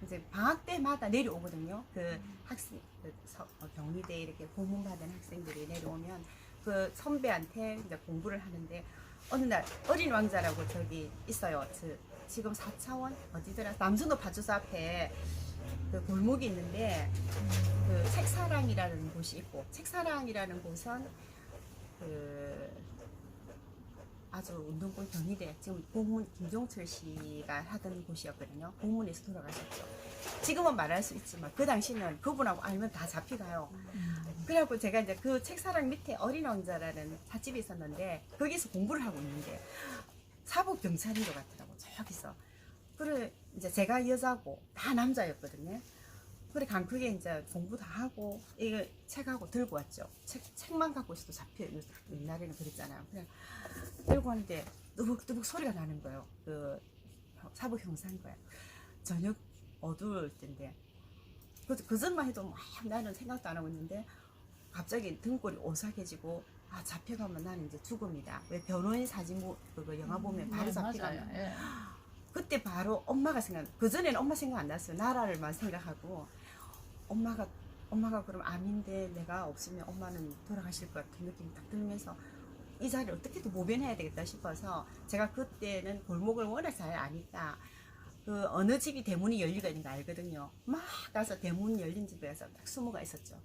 이제 방학 때마다 내려오거든요. 그 학생, 경희대 이렇게 고문받은 학생들이 내려오면 그 선배한테 이제 공부를 하는데 어느 날 어린 왕자라고 저기 있어요. 지금 4차원 어디더라? 남순도 파주소 앞에 그 골목이 있는데 그 책사랑이라는 곳이 있고 책사랑이라는 곳은 그 아주 운동권 경희대 지금 고문 김종철 씨가 하던 곳이었거든요. 고문에서 돌아가셨죠. 지금은 말할 수 있지만 그 당시는 그분하고 알면 다 잡혀가요. 그래갖고 제가 이제 그 책사랑 밑에 어린 왕자라는 찻집이 있었는데 거기서 공부를 하고 있는데 사법 경찰인 것 같더라고 저기서. 그래 이제 제가 여자고 다 남자였거든요. 그래 강크게 이제 공부 다 하고 이거 책하고 들고 왔죠. 책만 갖고 있어도 잡혀요. 옛날에는 그랬잖아요. 그냥 들고 왔는데 뜨북뜨북 소리가 나는 거예요. 그 사법 형사인 거예요. 저녁 어두울 때인데 그 전만 해도 막 나는 생각도 안 하고 있는데 갑자기 등골이 오싹해지고 잡혀가면 나는 이제 죽음이다. 왜 변호인 사진 그거 영화 보면 바로 잡혀가면 맞아요. 예. 그때 바로 엄마가 그 전에는 엄마 생각 안 났어요. 나라를만 생각하고 엄마가 그럼 암인데 내가 없으면 엄마는 돌아가실 것 같은 느낌이 딱 들면서 이 자리를 어떻게든 모면해야 되겠다 싶어서 제가 그때는 골목을 워낙 잘 아니까 그 어느 집이 대문이 열리가 있는 거 알거든요. 막 가서 대문 열린 집에 가서 딱 숨어가 있었죠.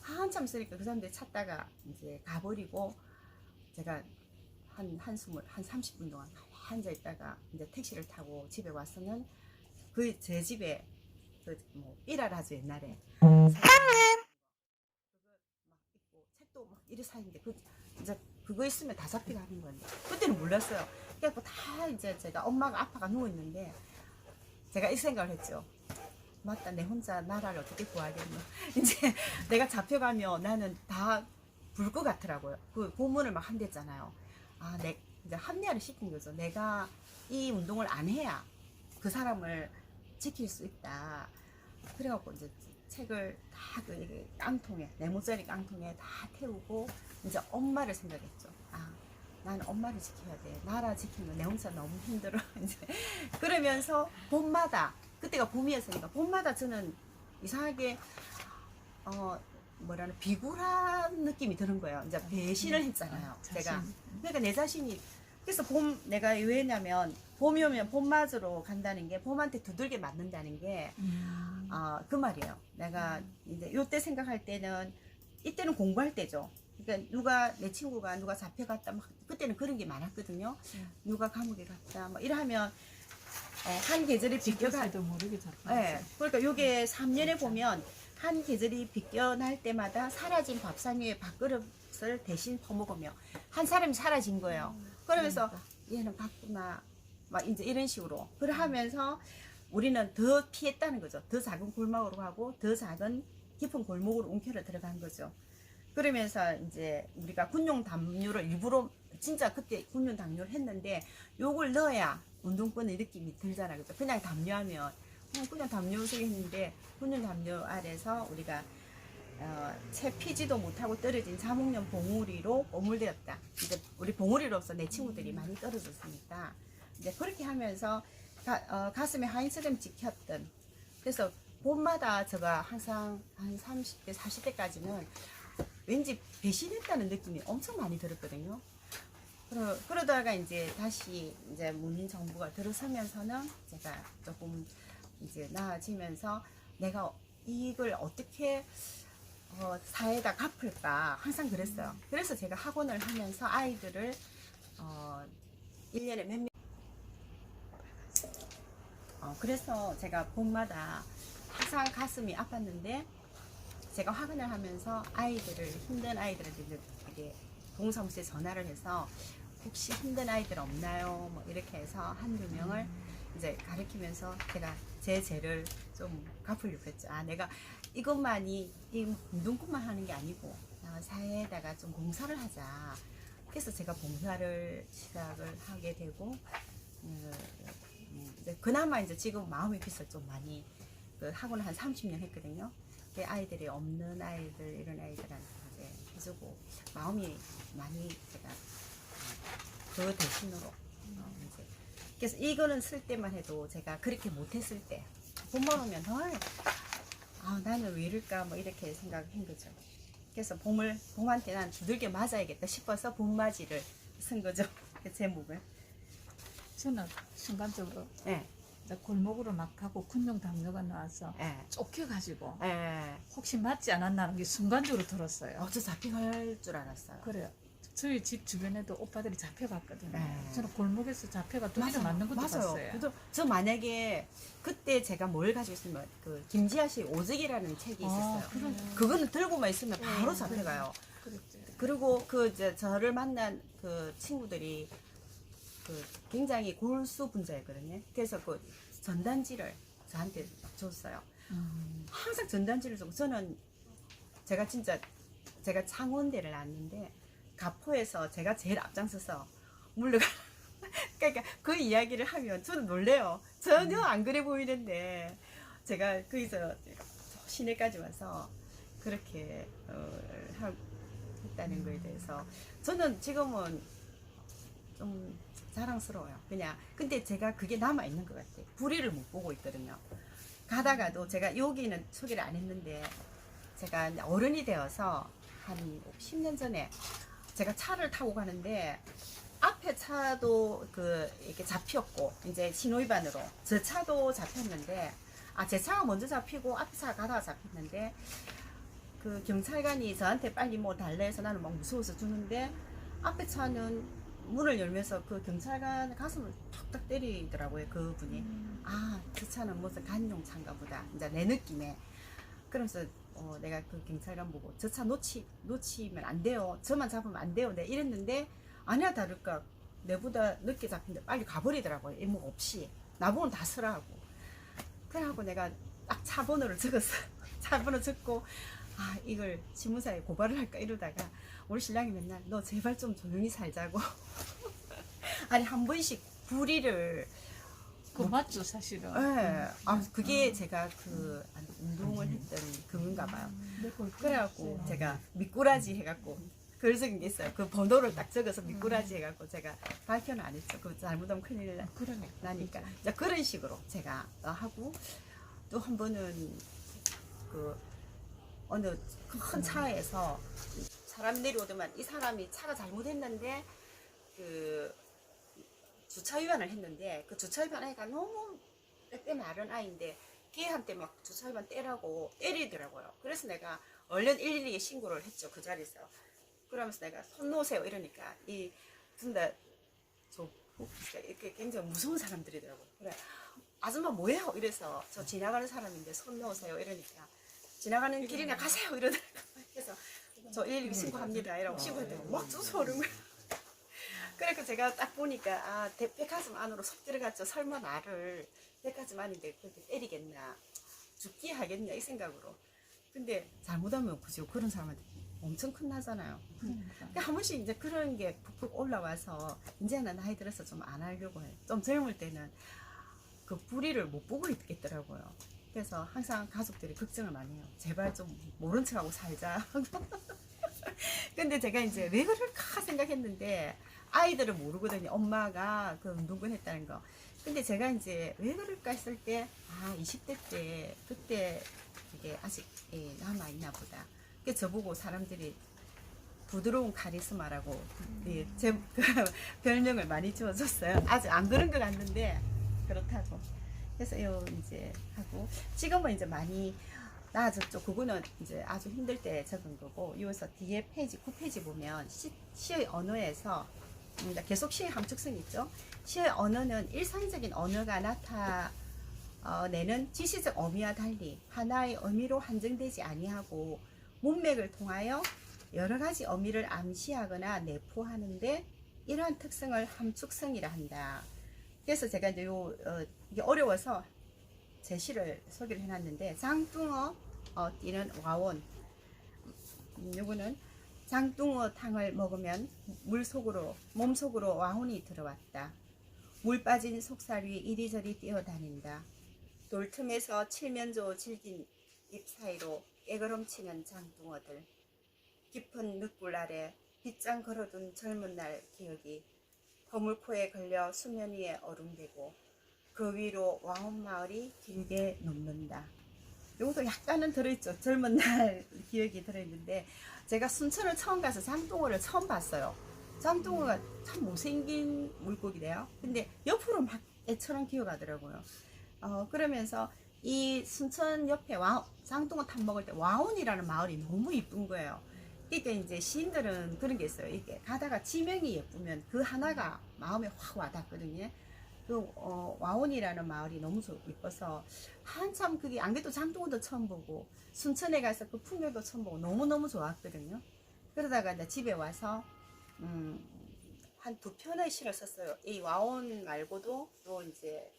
한참 있으니까 그 사람들이 찾다가 이제 가버리고 제가 한 30분 동안 앉아 있다가 이제 택시를 타고 집에 와서는 그 제 집에 뭐 삐라를 하죠 옛날에 그거 막 있고 책도 막 이리 사는데 이제 그거 있으면 다 잡혀가는 건데 그때는 몰랐어요. 그래갖고 다 이제 제가 엄마가 아빠가 누워 있는데 제가 이 생각을 했죠. 맞다, 내 혼자 나라를 어떻게 구하겠노. 이제 내가 잡혀가면 나는 다 불 것 같더라고요. 그 고문을 막 한댔잖아요. 이제 합리화를 시킨 거죠. 내가 이 운동을 안 해야 그 사람을 지킬 수 있다. 그래갖고 이제 책을 다 그 깡통에, 네모짜리 깡통에 다 태우고 이제 엄마를 생각했죠. 나는 엄마를 지켜야 돼. 나라 지키는 거 내 혼자 너무 힘들어. 이제 그러면서 봄마다 그때가 봄이었으니까 봄마다 저는 이상하게 비굴한 느낌이 드는 거예요. 이제 배신을 했잖아요. 제가. 그러니까 내 자신이 그래서 내가 왜냐면 봄이 오면 봄 맞으러 간다는 게 봄한테 두들겨 맞는다는 게 그 말이에요. 내가 이제 요때 생각할 때는 이때는 공부할 때죠. 그러니까 내 친구가 누가 잡혀갔다 막 그때는 그런 게 많았거든요. 누가 감옥에 갔다 막 이러면 한 계절이 비껴가도 모르게 잡혔어요. 네. 그러니까 요게 3년에 보면 한 계절이 비껴날 때마다 사라진 밥상 위에 밥그릇을 대신 퍼먹으며 한 사람이 사라진 거예요. 그러면서 얘는 갔구나 막 이제 이런 식으로 그래 하면서 우리는 더 피했다는 거죠. 더 작은 골목으로 가고 더 작은 깊은 골목으로 웅켜려 들어간 거죠. 그러면서 이제 우리가 군용 담요를 일부러 진짜 그때 군용 담요를 했는데 요걸 넣어야 운동권의 느낌이 들잖아. 그죠? 그냥 담요하면 그냥 담요 쓰게 했는데 군용 담요 아래서 우리가 채 피지도 못하고 떨어진 자목련 봉우리로 오물되었다. 이제 우리 봉우리로서 내 친구들이 많이 떨어졌으니까 이제 그렇게 하면서 가슴에 하인처럼 찍혔던. 그래서 봄마다 제가 항상 한 30대, 40대까지는 왠지 배신했다는 느낌이 엄청 많이 들었거든요. 그러다가 이제 다시 이제 문민 정부가 들어서면서는 제가 조금 이제 나아지면서 내가 이걸 어떻게 사회에다 갚을까 항상 그랬어요. 그래서 제가 학원을 하면서 아이들을 1년에 몇 명, 그래서 제가 봄마다 항상 가슴이 아팠는데 제가 학원을 하면서 아이들을, 힘든 아이들한테 이렇게 동사무소에 전화를 해서 혹시 힘든 아이들 없나요? 뭐 이렇게 해서 한두 명을 이제 가르치면서 제가 제 죄를 좀 갚으려고 했죠. 아, 내가 이것만이 이 운동뿐만 하는 게 아니고 사회에다가 좀 봉사를 하자. 그래서 제가 봉사를 시작을 하게 되고 이제 그나마 이제 지금 마음의 빚을 좀 많이 그 학원을 한 30년 했거든요. 그 아이들이 없는 아이들 이런 아이들한테 이제 해주고 마음이 많이 제가 그 대신으로 이제 그래서 이거는 쓸 때만 해도 제가 그렇게 못했을 때 봄만 오면 나는 왜 이럴까 뭐 이렇게 생각한 거죠. 그래서 봄한테 난 두들겨 맞아야겠다 싶어서 봄맞이를 쓴 거죠. 그 제목을. 저는 순간적으로 예. 이제 골목으로 막 가고 군용 담요가 나와서 예. 쫓겨가지고 예. 혹시 맞지 않았나는 게 순간적으로 들었어요. 저 잡혀갈 줄 알았어요. 그래요. 저희 집 주변에도 오빠들이 잡혀갔거든요. 네. 저는 골목에서 잡혀가 두기를 맞는 것도 맞아요. 봤어요. 그래서 저 만약에 그때 제가 뭘 가지고 있으면 그 김지아 씨 오직이라는 책이 있었어요. 그거는 들고만 있으면 바로 잡혀가요. 그랬죠. 그리고 그 이제 저를 만난 그 친구들이 그 굉장히 골수 분자였거든요. 그래서 그 전단지를 저한테 줬어요. 항상 전단지를 주고 저는 제가 창원대를 나왔는데 가포에서 제가 제일 앞장서서 물러가. 그러니까 그 이야기를 하면 저는 놀래요. 전혀 안 그래 보이는데 제가 거기서 시내까지 와서 그렇게 했다는 거에 대해서 저는 지금은 좀 자랑스러워요. 그냥 근데 제가 그게 남아 있는 것 같아요. 불의를 못 보고 있거든요. 가다가도 제가 여기는 소개를 안 했는데 제가 어른이 되어서 한 10년 전에 제가 차를 타고 가는데 앞에 차도 이렇게 잡혔고 이제 신호위반으로 저 차도 잡혔는데 제 차가 먼저 잡히고 앞에 차가 가다가 잡혔는데 그 경찰관이 저한테 빨리 뭐 달래 해서 나는 막 무서워서 주는데 앞에 차는 문을 열면서 그 경찰관 가슴을 툭탁 때리더라고요. 그분이. 저 차는 무슨 간용 차인가 보다. 이제 내 느낌에. 그러면서 내가 그 경찰관 보고 저 차 놓치면 안 돼요. 저만 잡으면 안 돼요. 내가 이랬는데 아니야 다를까 내보다 늦게 잡힌데 빨리 가버리더라고요. 일목 없이. 나보고는 다 쓰라고. 그래갖고 내가 딱 차 번호를 적었어요. 차 번호 적고 이걸 신문사에 고발을 할까 이러다가 우리 신랑이 맨날 너 제발 좀 조용히 살자고. 아니 한 번씩 불의를 그거 맞죠 사실은. 네. 그게 제가 운동을 했던 그건가 봐요. 그래갖고 제가 미꾸라지 해갖고 글 적은 게 있어요. 그 번호를 딱 적어서 미꾸라지 해갖고 제가 발표는 안 했죠. 그거 잘못하면 큰일 나니까. 이제 그런 식으로 제가 하고 또 한 번은 그 어느 큰 차에서 사람 내려오더만 이 사람이 차가 잘못했는데 그 주차 위반을 했는데 그 주차 위반 아이가 너무 때때 마른 아이인데 걔한테 막 주차 위반 떼라고 때리더라고요. 그래서 내가 얼른 112에 신고를 했죠. 그 자리에서. 그러면서 내가 손 놓으세요 이러니까 이 둘다 이렇게 굉장히 무서운 사람들이더라고요. 그래 아줌마 뭐예요? 이래서 저 지나가는 사람인데 손 놓으세요 이러니까 지나가는 길이나 가세요 이러더라고요. 그래서 저 112 신고합니다 이라고 신고했더니 막 쫓아오는 거예요. 그래서 제가 딱 보니까 백화점 안으로 쏙 들어갔죠. 설마 나를 백화점 안인데 그렇게 때리겠나 죽기 하겠냐 이 생각으로. 근데 잘못하면 그죠 그런 사람한테 엄청 큰나잖아요. 그러니까 한 번씩 이제 그런 게 푹푹 올라와서 이제는 나이 들어서 좀 안 하려고 해요. 좀 젊을 때는 그 불의를 못 보고 있겠더라고요. 그래서 항상 가족들이 걱정을 많이 해요. 제발 좀 모른 척하고 살자. 근데 제가 이제 왜 그럴까 생각했는데 아이들은 모르거든요. 엄마가 그 운동권 했다는 거. 근데 제가 이제 왜 그럴까 했을 때 20대 때 그때 그게 아직 남아있나 보다. 그래서 저보고 사람들이 부드러운 카리스마라고 제 별명을 많이 지어줬어요. 아직 안 그런 것 같는데 그렇다고. 그래서 이제 하고 지금은 이제 많이 나 저쪽 그거는 이제 아주 힘들 때 적은 거고, 이어서 뒤에 페이지 9페이지 보면 시의 언어에서 계속 시의 함축성이 있죠. 시의 언어는 일상적인 언어가 나타내는 지시적 의미와 달리 하나의 의미로 한정되지 아니하고 문맥을 통하여 여러 가지 의미를 암시하거나 내포하는데 이러한 특성을 함축성이라 한다. 그래서 제가 이제 이게 어려워서 제시를 소개를 해놨는데, 장뚱어 띠는 와온. 요거는 장뚱어 탕을 먹으면 몸속으로 와온이 들어왔다. 물 빠진 속살 위 이리저리 뛰어다닌다. 돌틈에서 칠면조 질긴 잎 사이로 깨걸음치는 장뚱어들. 깊은 늑골 아래 빗장 걸어둔 젊은 날 기억이 거물코에 걸려 수면 위에 어rum되고 그 위로 와온 마을이 길게 녹는다. 이것도 약간은 들어있죠. 젊은 날 기억이 들어있는데, 제가 순천을 처음 가서 장뚱어를 처음 봤어요. 장뚱어가 참 못생긴 물고기래요. 근데 옆으로 막 애처럼 기어가더라고요. 그러면서 이 순천 옆에 장뚱어 탕 먹을 때 와온이라는 마을이 너무 이쁜 거예요. 그러니까 이제 시인들은 그런 게 있어요. 이렇게 가다가 지명이 예쁘면 그 하나가 마음에 확 와닿거든요. 그 와온이라는 마을이 너무 이뻐서 한참, 그게 안 그래도 장뚱어도 처음 보고 순천에 가서 그 풍경도 처음 보고 너무너무 좋았거든요. 그러다가 이제 집에 와서 한 2편의 시를 썼어요. 이 와온 말고도 또 이제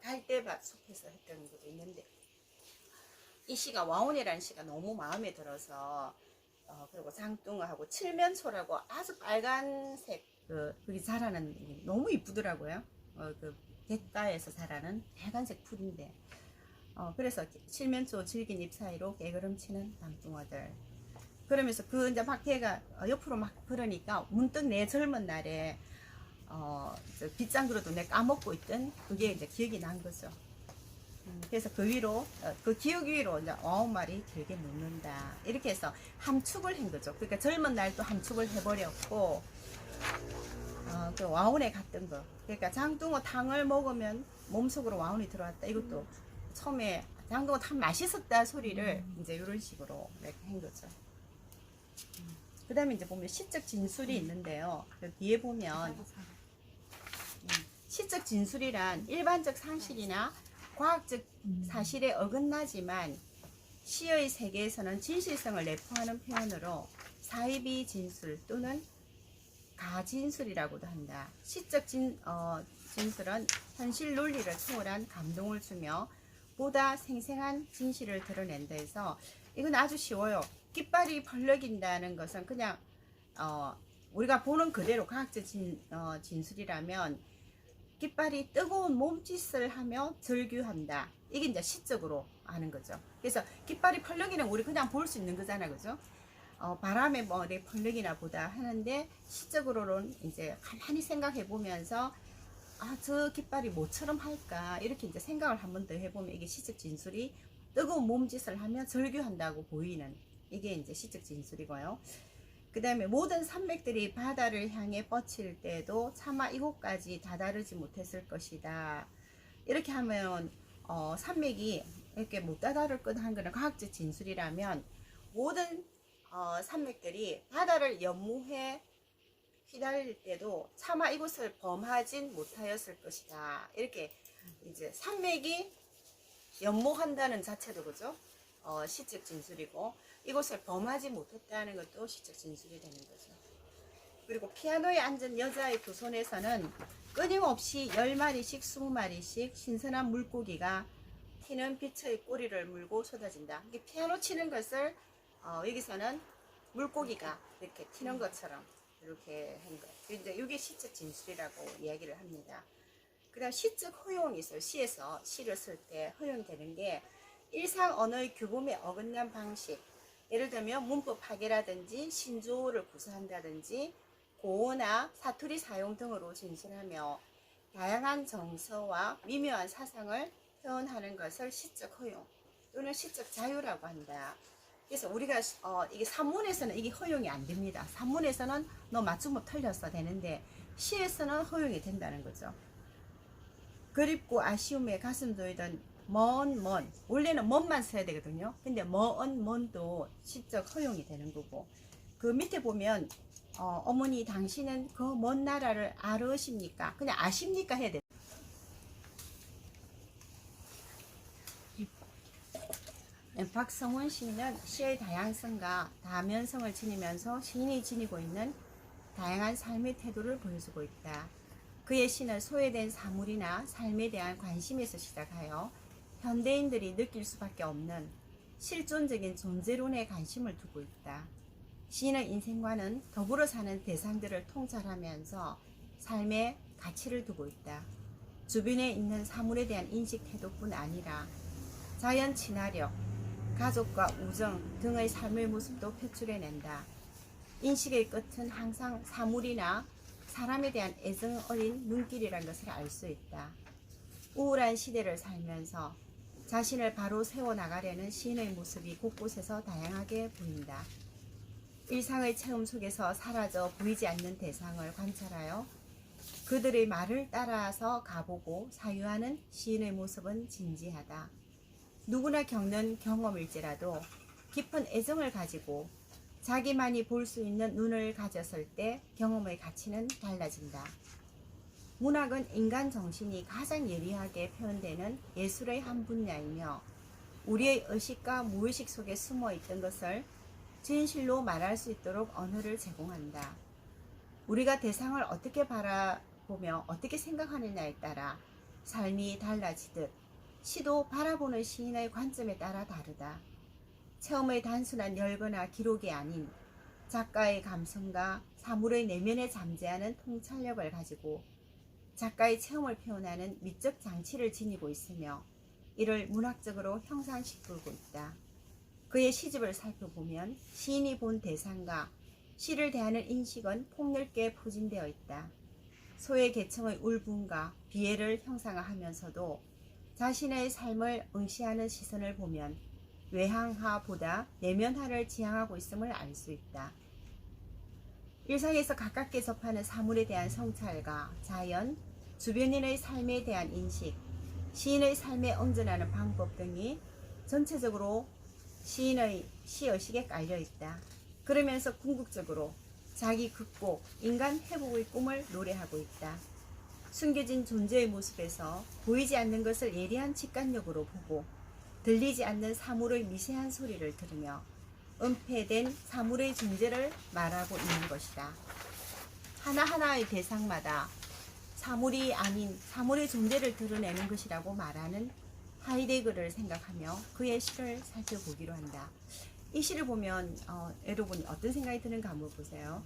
갈대밭 숲에서 했던 것도 있는데, 이 시가 와온이라는 시가 너무 마음에 들어서 그리고 장뚱어하고 칠면초라고 아주 빨간색 그게 자라는 게 너무 이쁘더라고요. 그 갯가에서 자라는 빨간색 풀인데, 그래서 칠면초 질긴 잎 사이로 깨걸음치는 장뚱어들. 그러면서 그 이제 막 걔가 옆으로 막 그러니까 문득 내 젊은 날에 빗장 그릇도 내 까먹고 있던 그게 이제 기억이 난 거죠. 그래서 그 위로, 그 기억 위로 이제 와온 말이 길게 눕는다. 이렇게 해서 함축을 한 거죠. 그러니까 젊은 날도 함축을 해버렸고, 그 와온에 갔던 거. 그러니까 장뚱어 탕을 먹으면 몸속으로 와온이 들어왔다. 이것도 처음에 장뚱어 탕 맛있었다 소리를 이제 이런 식으로 이렇게 한 거죠. 그 다음에 이제 보면 시적 진술이 있는데요. 그 뒤에 보면 시적 진술이란 일반적 상식이나 과학적 사실에 어긋나지만 시의 세계에서는 진실성을 내포하는 표현으로 사이비 진술 또는 가진술이라고도 한다. 시적 진술은 현실 논리를 초월한 감동을 주며 보다 생생한 진실을 드러낸다 해서, 이건 아주 쉬워요. 깃발이 벌럭인다는 것은 그냥 우리가 보는 그대로 과학적 진술이라면 깃발이 뜨거운 몸짓을 하며 절규한다. 이게 이제 시적으로 아는 거죠. 그래서 깃발이 펄럭이는 우리 그냥 볼 수 있는 거잖아, 그죠? 바람에 뭐 내 펄럭이나 보다 하는데, 시적으로는 이제 가만히 생각해 보면서 저 깃발이 뭐처럼 할까 이렇게 이제 생각을 한 번 더 해보면 이게 시적 진술이 뜨거운 몸짓을 하며 절규한다고 보이는, 이게 이제 시적 진술이고요. 그 다음에 모든 산맥들이 바다를 향해 뻗칠 때도 차마 이곳까지 다다르지 못했을 것이다. 이렇게 하면 산맥이 이렇게 못 다다를 것 한 거는 과학적 진술이라면, 모든 산맥들이 바다를 연무해 휘날릴 때도 차마 이곳을 범하진 못하였을 것이다. 이렇게 이제 산맥이 연모한다는 자체도 그죠? 시적 진술이고, 이곳을 범하지 못했다는 것도 시적 진술이 되는 거죠. 그리고 피아노에 앉은 여자의 두 손에서는 끊임없이 10마리씩 20마리씩 신선한 물고기가 튀는 빛의 꼬리를 물고 쏟아진다. 이게 피아노 치는 것을 여기서는 물고기가 이렇게 튀는 것처럼 이렇게 한 거. 이제 이게 시적 진술이라고 이야기를 합니다. 그다음 시적 허용이 있어요. 시에서 시를 쓸 때 허용되는 게 일상 언어의 규범에 어긋난 방식. 예를 들면 문법 파괴라든지 신조어를 구사한다든지 고어나 사투리 사용 등으로 진술하며 다양한 정서와 미묘한 사상을 표현하는 것을 시적 허용 또는 시적 자유라고 한다. 그래서 우리가 이게 산문에서는 이게 허용이 안 됩니다. 산문에서는 너 맞춤법 틀렸어 되는데, 시에서는 허용이 된다는 거죠. 그립고 아쉬움에 가슴 조이던 먼 원래는 먼만 써야 되거든요. 근데 먼도 시적 허용이 되는 거고, 그 밑에 보면 어머니 당신은 그 먼 나라를 아르십니까? 그냥 아십니까 해야 돼. 박성훈 시인은 시의 다양성과 다면성을 지니면서 시인이 지니고 있는 다양한 삶의 태도를 보여주고 있다. 그의 시는 소외된 사물이나 삶에 대한 관심에서 시작하여 현대인들이 느낄 수밖에 없는 실존적인 존재론에 관심을 두고 있다. 시인의 인생과는 더불어 사는 대상들을 통찰하면서 삶의 가치를 두고 있다. 주변에 있는 사물에 대한 인식 태도뿐 아니라 자연 친화력, 가족과 우정 등의 삶의 모습도 표출해낸다. 인식의 끝은 항상 사물이나 사람에 대한 애정 어린 눈길이라는 것을 알 수 있다. 우울한 시대를 살면서 자신을 바로 세워나가려는 시인의 모습이 곳곳에서 다양하게 보인다. 일상의 체험 속에서 사라져 보이지 않는 대상을 관찰하여 그들의 말을 따라서 가보고 사유하는 시인의 모습은 진지하다. 누구나 겪는 경험일지라도 깊은 애정을 가지고 자기만이 볼 수 있는 눈을 가졌을 때 경험의 가치는 달라진다. 문학은 인간 정신이 가장 예리하게 표현되는 예술의 한 분야이며 우리의 의식과 무의식 속에 숨어 있던 것을 진실로 말할 수 있도록 언어를 제공한다. 우리가 대상을 어떻게 바라보며 어떻게 생각하느냐에 따라 삶이 달라지듯 시도 바라보는 시인의 관점에 따라 다르다. 체험의 단순한 열거나 기록이 아닌 작가의 감성과 사물의 내면에 잠재하는 통찰력을 가지고 작가의 체험을 표현하는 미적 장치를 지니고 있으며 이를 문학적으로 형상시키고 있다. 그의 시집을 살펴보면 시인이 본 대상과 시를 대하는 인식은 폭넓게 포진되어 있다. 소외 계층의 울분과 비애를 형상화하면서도 자신의 삶을 응시하는 시선을 보면 외향화보다 내면화를 지향하고 있음을 알 수 있다. 일상에서 가깝게 접하는 사물에 대한 성찰과 자연, 주변인의 삶에 대한 인식, 시인의 삶에 응전하는 방법 등이 전체적으로 시인의 시의식에 깔려 있다. 그러면서 궁극적으로 자기 극복, 인간 회복의 꿈을 노래하고 있다. 숨겨진 존재의 모습에서 보이지 않는 것을 예리한 직관력으로 보고 들리지 않는 사물의 미세한 소리를 들으며 은폐된 사물의 존재를 말하고 있는 것이다. 하나하나의 대상마다 사물이 아닌 사물의 존재를 드러내는 것이라고 말하는 하이데거를 생각하며 그의 시를 살펴보기로 한다. 이 시를 보면 여러분이 어떤 생각이 드는가 한번 보세요.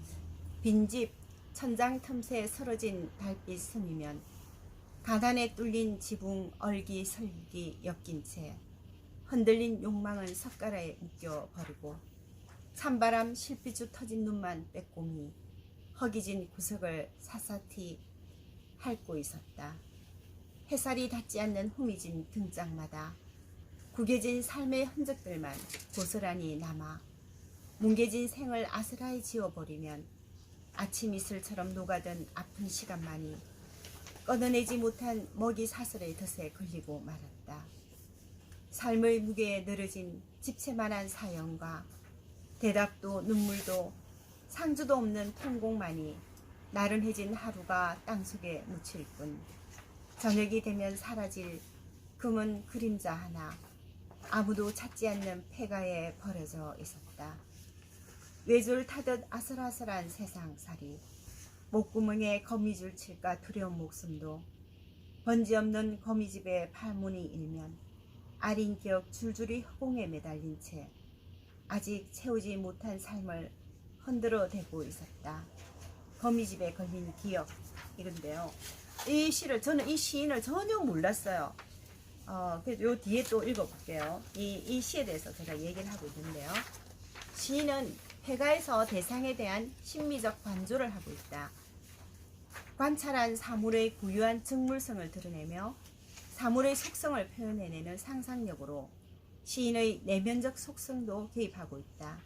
빈집 천장 틈새 쓰러진 달빛 스미면 가난에 뚫린 지붕 얼기설기 엮인 채 흔들린 욕망은 석가라에 묶여버리고 찬바람 실핏줄 터진 눈만 빼꼼히 허기진 구석을 샅샅이 핥고 있었다. 햇살이 닿지 않는 후미진 등짝마다 구겨진 삶의 흔적들만 고스란히 남아 뭉개진 생을 아스라이 지워버리면 아침 이슬처럼 녹아든 아픈 시간만이 꺼내내지 못한 먹이 사슬의 덫에 걸리고 말았다. 삶의 무게에 늘어진 집채만한 사연과 대답도 눈물도 상주도 없는 통곡만이 나른해진 하루가 땅속에 묻힐 뿐 저녁이 되면 사라질 금은 그림자 하나 아무도 찾지 않는 폐가에 버려져 있었다. 외줄 타듯 아슬아슬한 세상살이 목구멍에 거미줄 칠까 두려운 목숨도 번지 없는 거미집에 팔문이 일면 아린 기억 줄줄이 허공에 매달린 채 아직 채우지 못한 삶을 흔들어 대고 있었다. 거미집에 걸린 기억 이건데요. 이 시를 저는 이 시인을 전혀 몰랐어요. 그래서 요 뒤에 또 읽어볼게요. 이 시에 대해서 제가 얘기를 하고 있는데요. 시인은 폐가에서 대상에 대한 심미적 관조를 하고 있다. 관찰한 사물의 고유한 즉물성을 드러내며 사물의 속성을 표현해내는 상상력으로 시인의 내면적 속성도 개입하고 있다.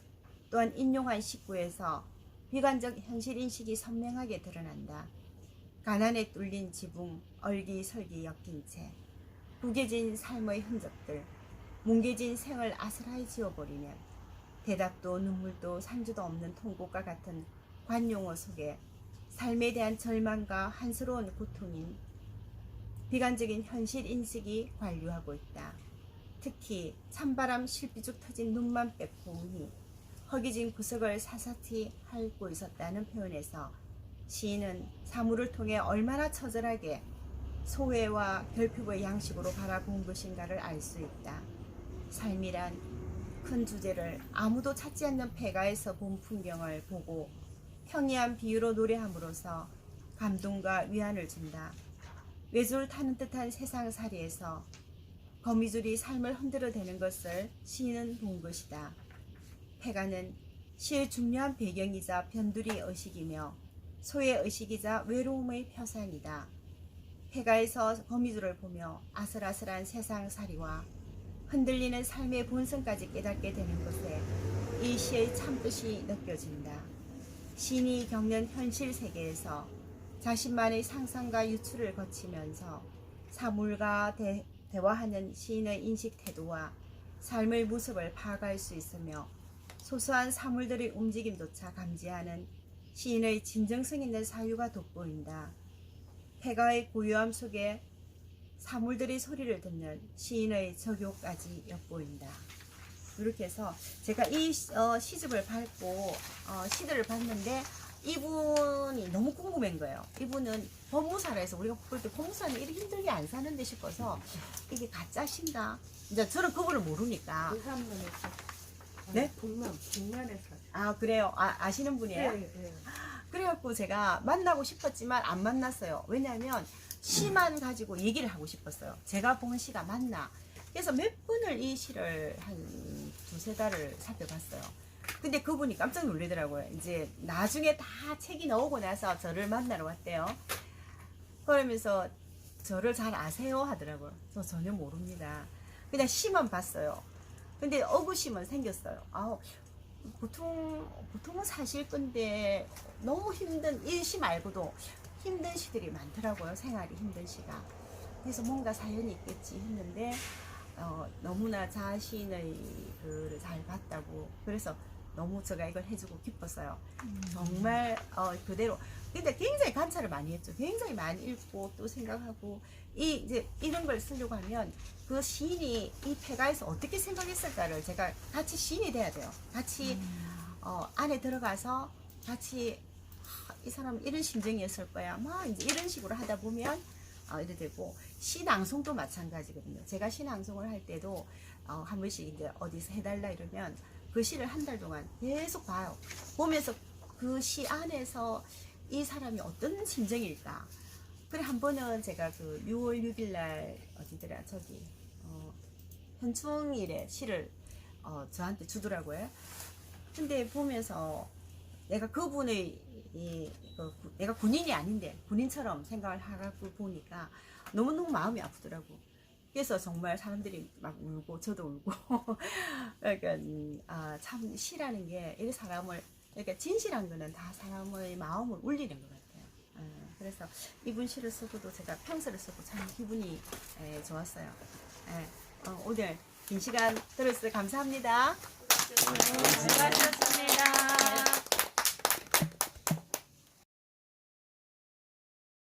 또한 인용한 식구에서 비관적 현실인식이 선명하게 드러난다. 가난에 뚫린 지붕, 얼기설기 엮인 채 구겨진 삶의 흔적들, 뭉개진 생을 아스라이 지워버리면 대답도 눈물도 산주도 없는 통곡과 같은 관용어 속에 삶에 대한 절망과 한스러운 고통인 비관적인 현실 인식이 관류하고 있다. 특히 찬바람 실비죽 터진 눈만 빼고니 허기진 구석을 사사히 핥고 있었다는 표현에서 시인은 사물을 통해 얼마나 처절하게 소외와 결핍의 양식으로 바라본 것인가를 알 수 있다. 삶이란 큰 주제를 아무도 찾지 않는 폐가에서 본 풍경을 보고 평이한 비유로 노래함으로써 감동과 위안을 준다. 외줄 타는 듯한 세상살이에서 거미줄이 삶을 흔들어대는 것을 시인은 본 것이다. 폐가는 시의 중요한 배경이자 변두리 의식이며 소의 의식이자 외로움의 표상이다. 폐가에서 거미줄을 보며 아슬아슬한 세상살이와 흔들리는 삶의 본성까지 깨닫게 되는 것에 이 시의 참뜻이 느껴진다. 시인이 겪는 현실 세계에서 자신만의 상상과 유추를 거치면서 사물과 대화하는 시인의 인식 태도와 삶의 모습을 파악할 수 있으며 소소한 사물들의 움직임조차 감지하는 시인의 진정성 있는 사유가 돋보인다. 폐가의 고요함 속에 사물들의 소리를 듣는 시인의 적요까지 엿보인다. 이렇게 해서 제가 이 시집을 밟고 시들을 봤는데 이분이 너무 궁금한 거예요. 이분은 법무사라 해서 우리가 볼 때 법무사는 이렇게 힘들게 안 사는데 싶어서 이게 가짜신가? 이제 저는 그분을 모르니까. 부산문에서. 네? 북면에서. 아 그래요? 아시는 분이에요? 네. 그래갖고 제가 만나고 싶었지만 안 만났어요. 왜냐하면 시만 가지고 얘기를 하고 싶었어요. 제가 본 시가 맞나. 그래서 몇 분을 이 시를 한 두세 달을 살펴봤어요. 근데 그분이 깜짝 놀라더라고요. 이제 나중에 다 책이 나오고 나서 저를 만나러 왔대요. 그러면서 저를 잘 아세요? 하더라고요. 저 전혀 모릅니다. 그냥 시만 봤어요. 근데 의구심은 생겼어요. 보통은 사실 건데 너무 힘든 이 시 말고도 힘든 시들이 많더라고요. 생활이 힘든 시가. 그래서 뭔가 사연이 있겠지 했는데 너무나 자신의 글을 잘 봤다고. 그래서 너무 제가 이걸 해주고 기뻤어요. 정말 그대로. 근데 굉장히 관찰을 많이 했죠. 굉장히 많이 읽고 또 생각하고 이제 이런 걸 쓰려고 하면 그 시인이 이 폐가에서 어떻게 생각했을까를 제가 같이 시인이 돼야 돼요. 같이 안에 들어가서 같이 이 사람 이런 심정이었을 거야. 막 이제 이런 식으로 하다 보면 이래 되고 시 낭송도 마찬가지거든요. 제가 시 낭송을 할 때도 한 번씩 이제 어디서 해달라 이러면 그 시를 한 달 동안 계속 봐요. 보면서 그 시 안에서 이 사람이 어떤 심정일까. 그래 한 번은 제가 그 6월 6일 날 어디더라 저기 현충일에 시를 저한테 주더라고요. 근데 보면서 내가 그분의 내가 군인이 아닌데 군인처럼 생각을 하고 보니까 너무너무 마음이 아프더라고. 그래서 정말 사람들이 막 울고 저도 울고 그러니까 참 시라는 게 이 사람을 그러니까 진실한 거는 다 사람의 마음을 울리는 것 같아요. 그래서 이분 시를 쓰고도 제가 평서를 쓰고 참 기분이 좋았어요. 오늘 긴 시간 들어주셔서 감사합니다. 수고하셨습니다.